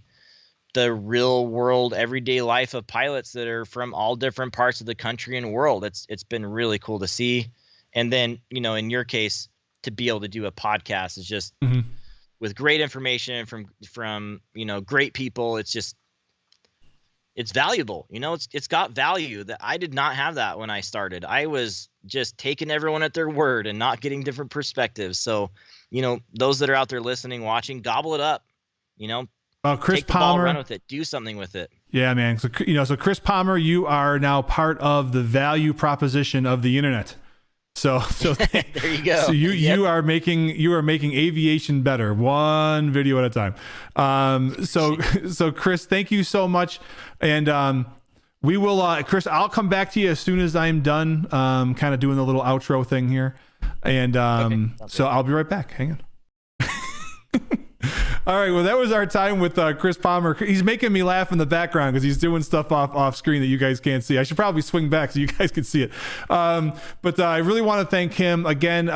the real world, everyday life of pilots that are from all different parts of the country and world. It's been really cool to see. And then, in your case, to be able to do a podcast is just with great information from great people. It's valuable. It's got value that I did not have that when I started. I was just taking everyone at their word and not getting different perspectives. So, those that are out there listening, watching, gobble it up, Chris take the Palmer, ball, run with it, do something with it. Yeah, man. So, so Chris Palmer, you are now part of the value proposition of the internet. So there you go. So you are making aviation better, one video at a time. So Chris, thank you so much. And we will, Chris, I'll come back to you as soon as I'm done, kind of doing the little outro thing here. And so I'll be right back. Hang on. All right. Well, that was our time with Chris Palmer. He's making me laugh in the background because he's doing stuff off screen that you guys can't see. I should probably swing back so you guys can see it. But I really want to thank him again.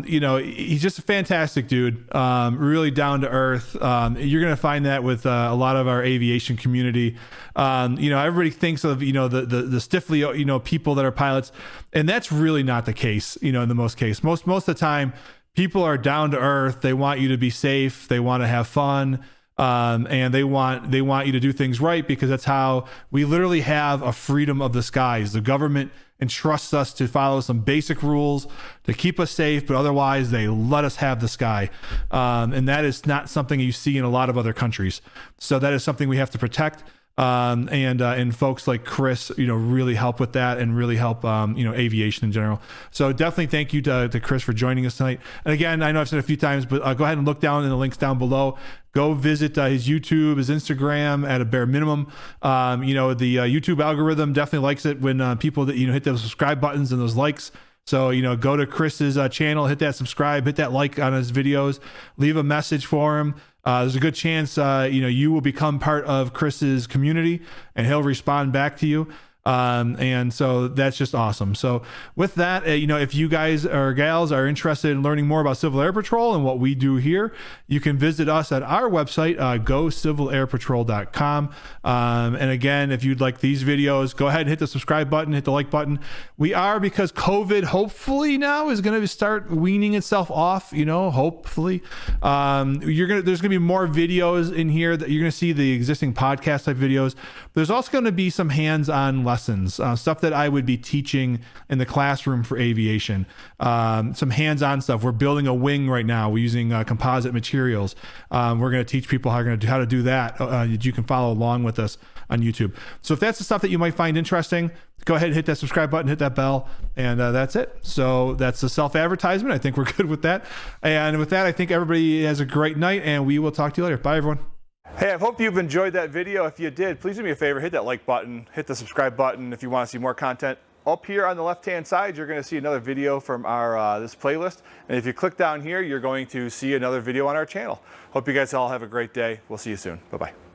He's just a fantastic dude. Really down to earth. You're going to find that with a lot of our aviation community. Everybody thinks of, the stiffly, people that are pilots, and that's really not the case. In the most case, most of the time, people are down to earth. They want you to be safe. They want to have fun. And they want you to do things right, because that's how we literally have a freedom of the skies. The government entrusts us to follow some basic rules to keep us safe, but otherwise they let us have the sky. And that is not something you see in a lot of other countries. So that is something we have to protect. And folks like Chris, really help with that and really help, aviation in general. So definitely thank you to Chris for joining us tonight. And again, I know I've said it a few times, but go ahead and look down in the links down below. Go visit his YouTube, his Instagram at a bare minimum. The YouTube algorithm definitely likes it when people that, hit those subscribe buttons and those likes. So, go to Chris's channel, hit that subscribe, hit that like on his videos, leave a message for him. There's a good chance, you will become part of Chris's community and he'll respond back to you. And so that's just awesome. So with that, if you guys or gals are interested in learning more about Civil Air Patrol and what we do here, you can visit us at our website, gocivilairpatrol.com. And again, if you'd like these videos, go ahead and hit the subscribe button, hit the like button. We are, because COVID hopefully now is going to start weaning itself off, hopefully. There's going to be more videos in here that you're going to see, the existing podcast type videos. There's also going to be some hands-on lessons, stuff that I would be teaching in the classroom for aviation, some hands-on stuff. We're building a wing right now. We're using composite materials. We're going to teach people how to do that. You can follow along with us on YouTube. So if that's the stuff that you might find interesting, go ahead and hit that subscribe button, hit that bell, and that's it. So that's the self-advertisement. I think we're good with that. And with that, I think everybody has a great night, and we will talk to you later. Bye, everyone. Hey, I hope you've enjoyed that video. If you did, please do me a favor, hit that like button, hit the subscribe button if you want to see more content up here on the left-hand side, you're going to see another video from our this playlist. And if you click down here, you're going to see another video on our channel. Hope you guys all have a great day. We'll see you soon. Bye-bye.